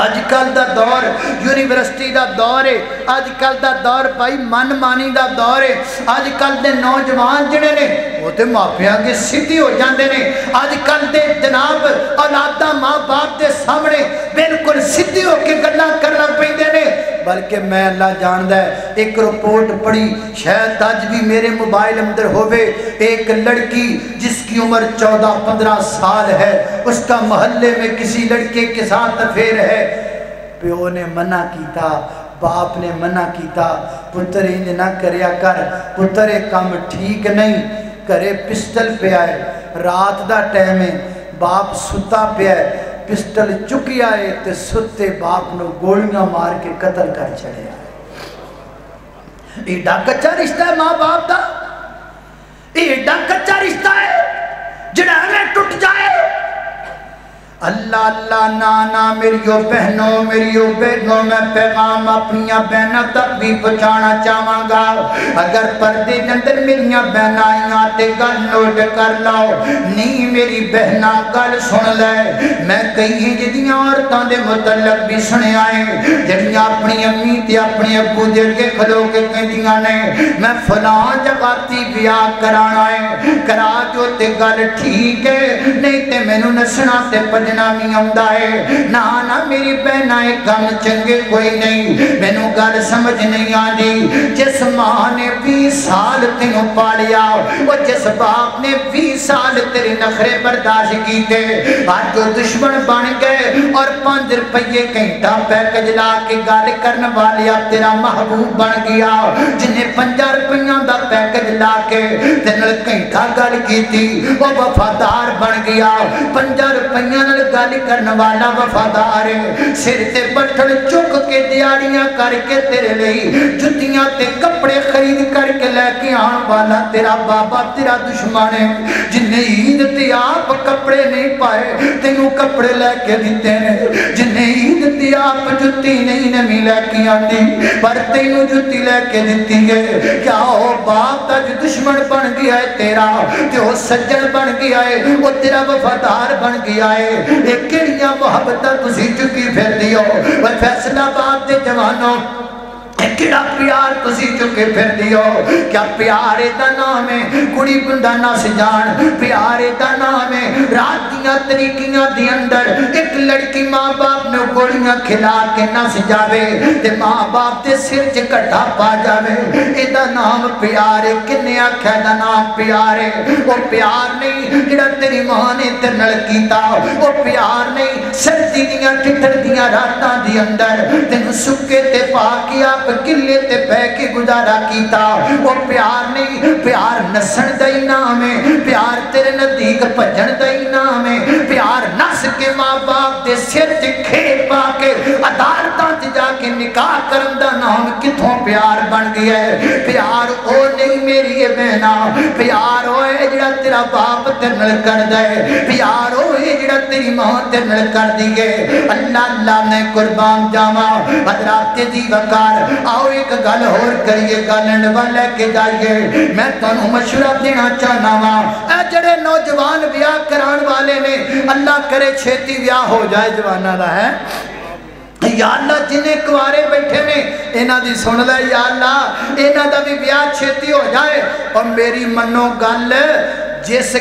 اج کل دا دور یونیورسٹی دا دور ہے، اج کل دا دور بھائی من مانی دا دور ہے۔ اج کل دے نوجوان جڑے نے وہ تے ماپیاں کے سیدھی ہو جاندے نے، اج کل دے جناب اولاداں ماں باپ دے سامنے بالکل سیدھی ہو کے گلاں کرنا پیندے نے۔ بلکہ میں اللہ جاندا ہے ایک رپورٹ پڑھی، شاید اج بھی میرے موبائل اندر ہوئے، ایک لڑکی جس کی عمر 14-15 سال ہے، اس کا محلے میں کسی لڑکے کے ساتھ افیئر ہے، پیو نے منع کیتا، باپ نے منع کیتا، پتر انج نہ کریا کر، پتر ایک کام ٹھیک نہیں کرے، پسٹل پہ آئے، رات دا ٹائم ہے، باپ ستا پہ آئے، پسٹل چکی آئے تے ستے باپ نو گولیاں مار کے قتل کر چھڑے آئے۔ ایڈا کچا رشتہ ہے ماں باپ دا، ایڈا کچا رشتہ ہے جڑا ہمیں ٹوٹ جائے۔ اللہ اللہ نانا میریو بہنوں میریو بیٹوں، میں پیغام اپنیاں بہنوں تک بھی پہنچانا چاہواں گا۔ اگر پردے اندر میریاں بہناں آئیاں تے گل نوٹ کر لاؤ، نہیں میری بہناں گل سن لے، میں کئی جدیاں عورتاں دے متعلق بھی سنے آئے جڑیاں اپنی امی تے اپنے ابو دے کے کھلو کے کہندیاں نے میں فلاں جگہ تے بیاہ کرانا ہے، کرا جو تے گل ٹھیک ہے، نہیں تے مینوں نسنا تے نامی آمدہ ہے۔ نانا میری بہنہ ایک کام چنگے کوئی نہیں، مینوں گل سمجھ نہیں آندی۔ جس ماں نے 20 سال تینوں پالیا، وہ جس باپ نے 20 سال تیرے نخرے برداشت کیتے، آج جو دشمن بن گئے اور 5 روپے گھنٹہ پیکج لا کے گل کرنے والیا تیرا محبوب بن گیا، جنہیں 5 روپیاں دا پیکج لا کے تینوں گھنٹہ گل کیتی، وہ وفادار بن گیا۔ 5 روپیاں گل کرنے والا وفادار ہے، سر تے بٹھڑ چک کے دیاڑیاں کر کے تیرے لئی جتیاں تے کپڑے خرید کر کے لے کے آن والا تیرا بابا تیرا دشمن ہے، جنہیں عید تے آپ کپڑے نہیں پائے تینوں کپڑے لے کے دیتے ہیں، جنہیں عید تے آپ جتی نہیں نمی لے کے آندی پر تینوں جتی لے کے دیتی ہے۔ کیا ہو باپ تج دشمن بن گیا ہے تیرا، جو سجن بن گیا ہے وہ تیرا وفادار بن گیا ہے۔ ایک کڑیاں محبتہ تسی چکی پھر دیو، وہ فیصلہ بات دے جوانوں کڑا پیار تسی چکے پھر دیو۔ کیا پیارے دا نام ہے کڑی بندہ نہ سجان، پیارے دا نام ہے رات دیاں طریقیاں دی اندر ایک لڑکی ماں باپ نے گوڑیاں کھلا کے نہ سجاوے تے ماں باپ دے سر چکٹھا پا جاوے، اے دا نام پیارے۔ کنے آکھے دا نام پیارے، وہ پیار نہیں جڑا تیری ماں نے تے نل کیتا، وہ پیار نہیں سردی دیاں ٹھٹر دیاں راتاں دی اندر تین سکے تے پاکی آپ کلے تے بے کے گزارا کیتا، وہ پیار نہیں۔ پیار نسن دائی نام ہے، پیار تیرے ندیق پجن دائی نام ہے، پیار نس کے ماں باپ دے سر تے کھیل پا کے عدالتاں تے جا کے نکاح کرن دا نام کتھوں پیار بن گیا ہے۔ پیار او نہیں میری بہنا، پیار او ہے جڑا تیرا باپ تے نل کر دے، پیار او ہے جڑا تیری ماں تے نل کر دیئے۔ اللہ اللہ نے قربان جاما حضرات دی وقار آؤ ایک گل اور کریے، گالنڈ والے کے جائیے۔ میں تنہوں مشورہ دینا چاہنا ہاں، اے جڑے نوجوان بیاہ کران والے نے اللہ کرے چھیتی بیاہ ہو جائے جوانا دا ہے یا اللہ جنہیں کوارے بیٹھے نے اینا دی سن لے یا اللہ اینا دا بھی بیاہ چھیتی ہو جائے۔ اور میری منو گل جس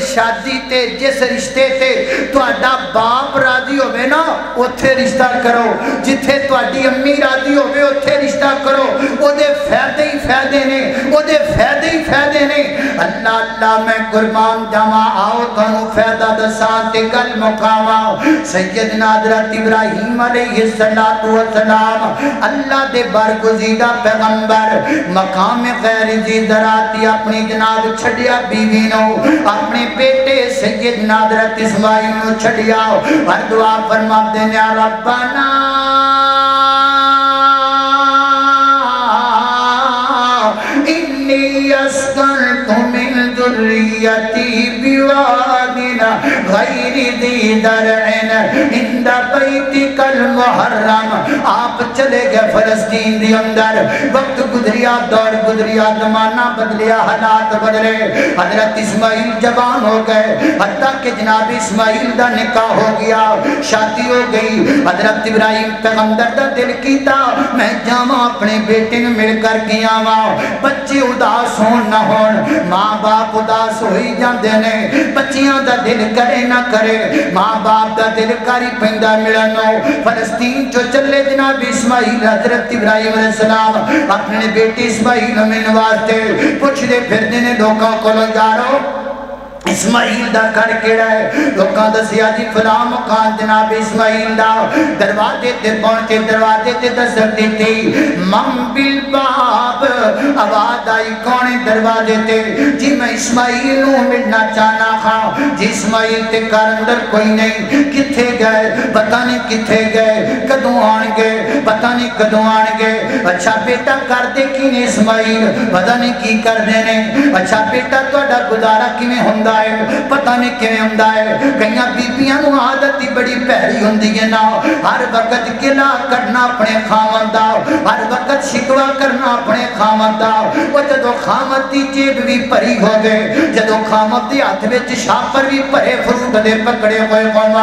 شادی تے جس رشتے تے تو اڈا باپ راضی ہوئے نا اتھے رشتہ کرو، جتھے تو اڈی امی راضی ہوئے اتھے رشتہ کرو، او دے فیدے ہی فیدے نے، او دے فیدے ہی فیدے نے۔ اللہ اللہ میں قربان جاما آؤ تنو فیدہ دسان تے گل مقاما۔ سیدنا حضرت ابراہیم علیہ السلام اللہ دے برگزیدہ پیغمبر مقام غیر زیدراتی اپنی جناب چھڑیا بیوی نو اپنے بیٹے سیدنا حضرت اسماعیل نو چھڑیا اور دعا فرما دینا ربنا انی اسکنت من ذریتی بوادنا غیر ذی درعن عند بیتکل محرم. آپ چلے گئے فلسطین دی اندر. وقت گزریا، دور گزریا، زمانہ بدلیا، حالات بدلے. حضرت اسماعیل جوان ہو گئے، حتیٰ کہ جناب اسماعیل دا نکاح ہو گیا، شادی ہو گئی. حضرت ابراہیم پیغمبر دا دل کیتا میں جاواں اپنے بیٹے نے مل کر کے آواں. بچے اداس ہون نہ ہون، ماں باپ اداس ہوئی جاندے نے. بچیاں دا دل کرے نہ کرے، ماں باپ دا دل کاری پیندا ملنو. فلسطین جو چلے جناب اسماعیل حضرت ابراہیم علیہ السلام اپنے بیٹے اسماعیل میں نوازتے. پوچھ دے پھر دینے لوگوں کو یارو اسماعیل دا گھر کیڑا ہے؟ لوکاں دسیا جی فلاں مکان جناب اسماعیل دا. دروازے تے پہنچے، دروازے تے دستک دیتی. من بالباب آواز آئی کون دروازے تے؟ جی میں اسماعیل نوں ملنا چاہنا ہاں. جی اسماعیل تے گھر اندر کوئی نہیں، کتھے گئے پتہ نہیں کتھے گئے، کدوں آن گے پتہ نہیں کدوں آن گے. اچھا بیٹا کر دے کی نے اسماعیل؟ پتہ نہیں کی کر دے نے. اچھا بیٹا تہاڈا گزارا کیویں ہوندا ہے؟ پتہ نہیں کیویں ہوندا ہے. کئیاں بیبیاں نوں عادت ہی بڑی پیاری ہوندی ہے نا، ہر وقت گلا کرنا اپنے خاوند دا، ہر وقت شکوا کرنا اپنے خاوند دا. او جدوں خاوند دی جیب بھی بھری ہوے، جدوں خاوند دے ہاتھ وچ شاپر بھی بھرے فروٹ دے پکڑے ہوئے ہون،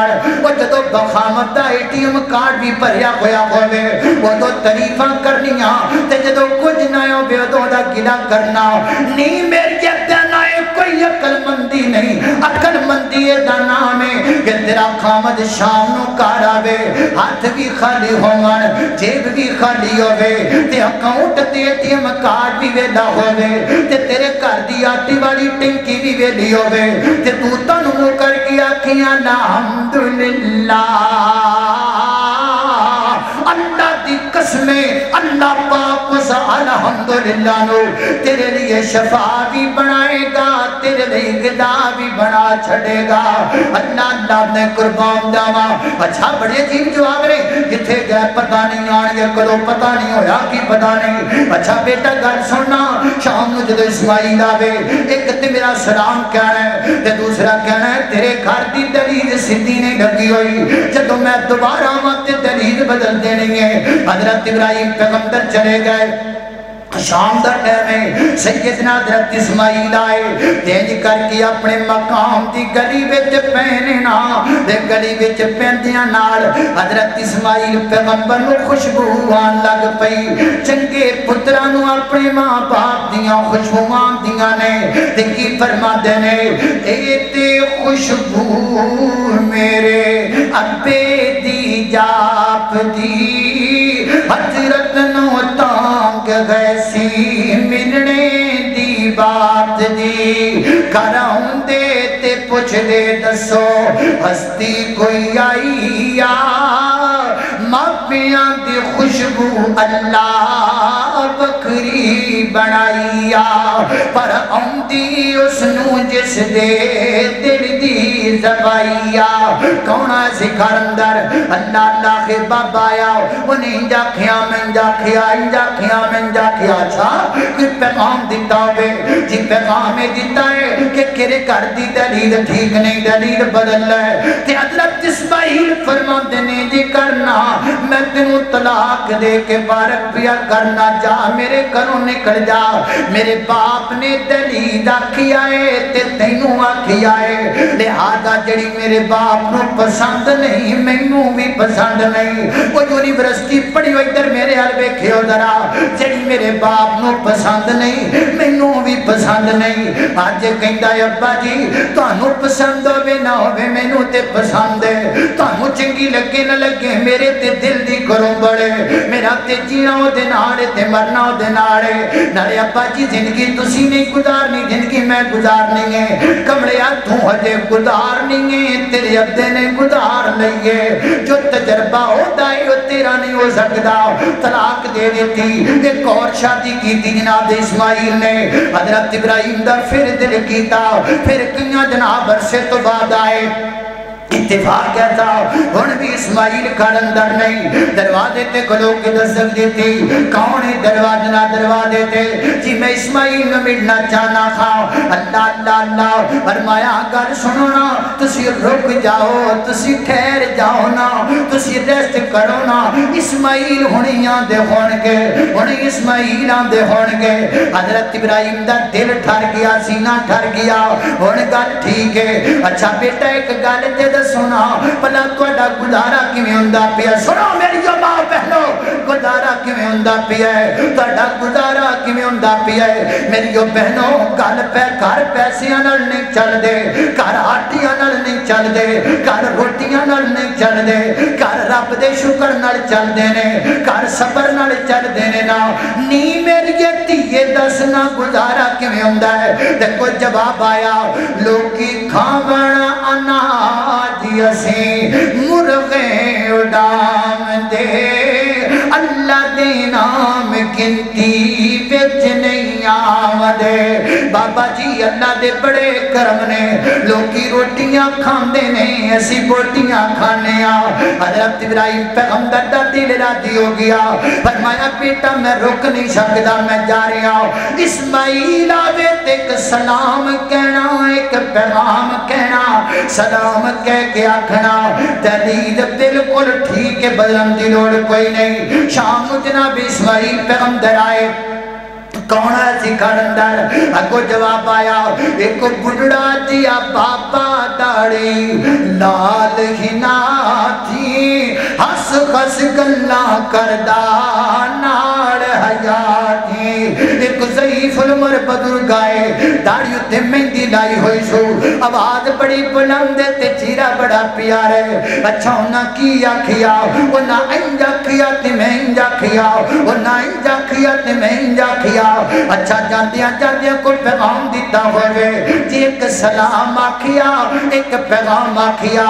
او جدوں خاوند دا ATM کارڈ بھی بھریا ہویا ہوے، اودوں تعریفاں کرنیاں تے جدوں کچھ نہ ہوے اودوں دا گلا کرنا. نہیں میری ادنا کوئی عقل مندی نہیں، عقل مندی دا نام ہے کہ تیرا خامد شام نو گھر آوے، ہاتھ بھی خالی ہون، جیب بھی خالی ہوے، تے اکاؤنٹ تے ATM کارڈ بھی ویلا ہوے، تے تیرے گھر دی آٹی والی ٹنکی بھی ویلی ہوے، تے تو تنو کر کے آکھیاں الحمدللہ. اللہ دی قسمیں اللہ پاک اس الحمدللہ نو تیرے لیے شفا بھی بنائے گا، تیرے لیے غذا بھی بنا چھڑے گا. اللہ اللہ نے قربان جاواں. اچھا بڑے عجیب جواب نے، کتھے گئے پتہ نہیں، آن گئے کدوں پتہ نہیں ہویا کی پتہ نہیں. اچھا بیٹا گل سننا، شام نو جدوں اسماعیل آوے ایک تے میرا سلام کہنا ہے تے دوسرا کہنا ہے تیرے گھر دی دلیل سیدھی نہیں لگی ہوئی، جدوں میں دوبارہ آواں تے دلیل بدل دینی ہے. حضرت ابراہیم پیغمبر چلے گئے، شام دا ٹائم ہے، سیدنا حضرت اسماعیل آئے، تینج کر کے اپنے مقام دی گلی وچ پہننا، تے گلی وچ پہندیاں نال حضرت اسماعیل پیغمبر نو خوشبو آن لگ پئی. چنگے پتراں نو اپنے ماں باپ دیاں خوشبو آندیاں نے، تے کی فرماندے نے اے تے خوشبو میرے ابے دی جاپ دی، حضرت نو تانگ گیسی ملنے دی بات دی. گھر آؤندے تے پوچھ دے دسو ہستی کوئی آئی یا ماپیاں دی خوشبو اللہ بکری بنائیا، پر آؤندی اس نو جس دے دل دی زبائیا. کونا سکھر اندر اللہ اللہ کے بابا آیا، انہیں جا کھیا من جا کھیا انجا کھیا من جا کھیا. اچھا کہ پیغام دیتا ہوئے، جی پیغام دیتا ہے کہ کیرے کر دی دلیل ٹھیک نہیں، دلیل بدل لے. تے حضرت اسماعیل فرما دینے جی کرنا میں تینوں طلاق دے کے بارک پیا کرنا، جا میرے گھروں نکل جا. میرے باپ نے دلیل آکھیا ہے تے تینوں آکھیا ہے، لہذا جڑی میرے باپ نو پسند نہیں مینوں بھی پسند نہیں. وہ یونیورسٹی پڑھی ہوئی در میرے حال ویکھیو ذرا، جڑی میرے باپ نو پسند نہیں مینوں بھی پسند نہیں. اج کہندا ہے ابا جی تانوں پسند ہوے نہ ہوے مینوں تے پسند ہے، تانوں چنگی لگے نہ لگے میرے تے دل دی کروں بڑے، میرا تے جینا او دے نال تے مرنا او دے نال. نالے ابا جی زندگی تسی نہیں گزارنی، زندگی میں گزارنی ہے. کمڑیا تو ہجے گزارنی ہے، تیرے ابے نے گزار لئیے. جو تجربہ ہوتا ہے وہ تیرا نہیں ہو سکتا. طلاق دے دیتی، ایک اور شادی کی تھی جناب اسماعیل نے. حضرت ابراہیم دا پھر دل کیتا، پھر کیاں جناب عرصے تو بعد آئے اتفاق کیا تھا ہن بھی اسماعیل گھر اندر نہیں دروازے تے کھلو کے دستک دیتی کون ہے دروازے نہ دروازے تے جی میں اسماعیل نو ملنا چاہنا تھا اللہ اللہ اللہ فرمایا اگر سنو نا تسی رک جاؤ تسی ٹھہر جاؤ نا تسی ریسٹ کرو نا اسماعیل ہنیاں دے ہون گے ہن اسماعیل دے ہون گے حضرت ابراہیم دا دل ٹھر گیا سینہ ٹھر گیا ہن گل ٹھیک ہے اچھا بیٹا ایک گل تے سنا پلا تہاڈا گزارا کیویں ہوندا پیا سنو میری ماں بہنو گزارا کیویں ہوندا پیا ہے تہاڈا گزارا کیویں ہوندا پیا ہے میری بہنو گل پہ گھر پیسیاں نال نہیں چل دے گھر آٹیاں نال نہیں چل دے گھر روٹیاں نال نہیں چل دے گھر رب دے شکر نال چل دے نے گھر صبر نال چل دے نے نا نی میری دھیے دسنا گزارا کیویں ہوندا ہے تے کوئی جواب آیا لوکی کھاون اناج اسی مرغے اڈام دے اللہ دے نام گنتی وچ نہیں آمدے بابا جی اللہ دے بڑے کرم نے لوکی روٹیاں کھاندے نہیں اسی بوٹیاں کھانے حضرت ابراہیم پیغمبر دا دل راضی ہو گیا فرمایا بیٹا میں رک نہیں سکتا میں جا رہا ہوں اسماعیل آوے ایک سلام کہنا ایک پیغام کہنا سلام کہہ کے آکھنا دلیل بالکل ٹھیک ہے بدلن دی لوڑ کوئی نہیں شام جناب اسماعیل پیغمبر آئے کون سی کھڑندر اگو جواب آیا ایک بڑھڑا جیا بابا داڑی لال ہی نہ تھی ہس خس گلاں کردہ ناڑ حیاتی ایک ضعیف العمر بزرگ آئے داڑی اتے مہندی لائی ہوئی سو آواز بڑی بلند تے چہرہ بڑا پیارا ہے اچھا انہاں کی آکھیا انہاں انج آکھیا تے میں انج آکھیا انہاں انج آکھیا تے میں انج آکھیا اچھا جاندیاں جاندیاں کوئی پیغام دیتا ہوئے جی ایک سلام آکھیا ایک پیغام آکھیا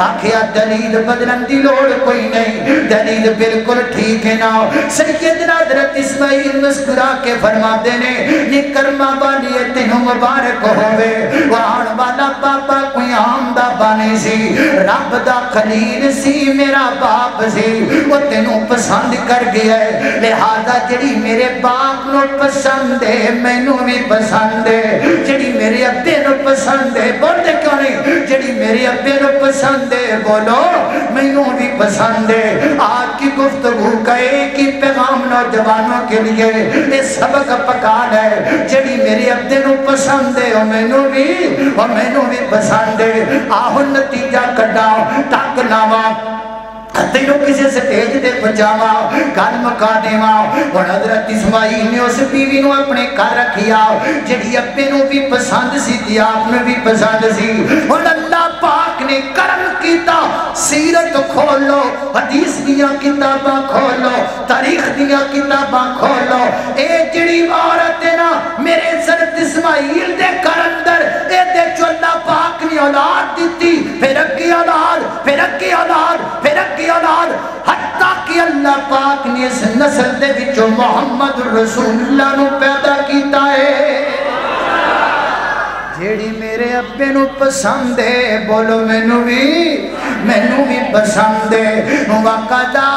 آکھیا دلیل بدلن دی لوڑ کوئی نہیں دلیل بالکل ٹھیک ہے نا سیدنا حضرت اسماعیل مسکرا کے فرما دینے نکرما والی تینوں مبارک ہوئے وہاں والا بابا کوئی عام دا بانے سی رب دا خلیل سی میرا باپ سی وہ تینوں پسند کر گیا ہے لہذا جڑی میرے باپ نو پسند ہے مینوں بھی پسند ہے جڑی میرے ابے نو پسند ہے بولتے کیوں نہیں جڑی میرے ابے نو پسند ہے بولو مینوں بھی پسند ہے آج کی گفتگو کا ایک ہی پیغام نوجوانوں کے لیے یہ سبق پکار ہے جڑی میرے ابے نو پسند ہے اور مینوں بھی پسند ہے آہو نتیجہ کڈا تک لاواں تینوں کسی سٹیج دے پہنچاوا گل مکا دیواں اور حضرت اسماعیل نے اس بیوی نو اپنے گھر رکھیا جڑی ابے نو بھی پسند سی تے آپ نو بھی پسند سی اور اللہ پاک نے کرم کیتا سیرت کھولو حدیث دیاں کتاباں کھولو تاریخ دیاں کتاباں کھولو اے جڑی عورت ہے نا میرے حضرت اسماعیل دے گھر اندر اے دے جو اللہ پاک نے اولاد دیتی پھر اگی اولاد پھر اگی اولاد پھر اگی اولاد حتیٰ کہ اللہ پاک نے اس نسل دے وچوں محمد رسول اللہ نو پیدا کیتا ہے جیڑی میرے ابے نو پسند ہے بولو مینوں بھی پسند ہے وقدا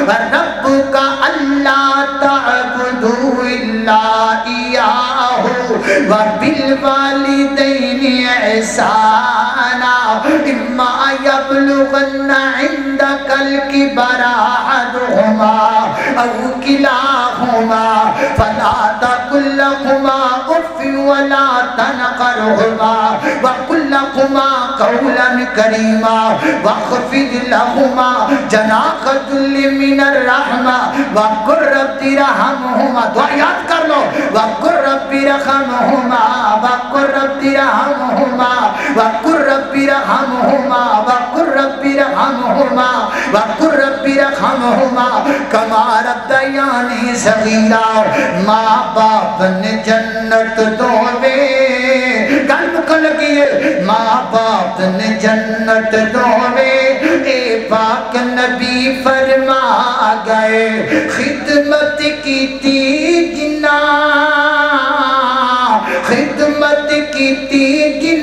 ربک اللہ تعبدوا الا ایاہ وبالوالدین احسانا اما یبلغن عندک الکبر احدہما او کلاہما فلا تقل لهما اف ولا تنقرهما وقل لهما قولا کریما واخفض لهما جناح الذل من الرحمہ وقل رب ارحمہما دعا یاد کر لو وقل رب ارحمہما وقل رب ارحمہما وقل رب ارحمہما وقل رب ارحمہما وقل رب ارحمہما کما ربیانی صغیرا ماں باپ نے جنت دووے گل مکن لگی ہے ماں باپ نے جنت دووے اے پاک نبی فرما گئے خدمت کیتی جنہ خدمت کیتی جنہ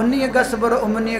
19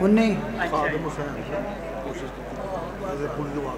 19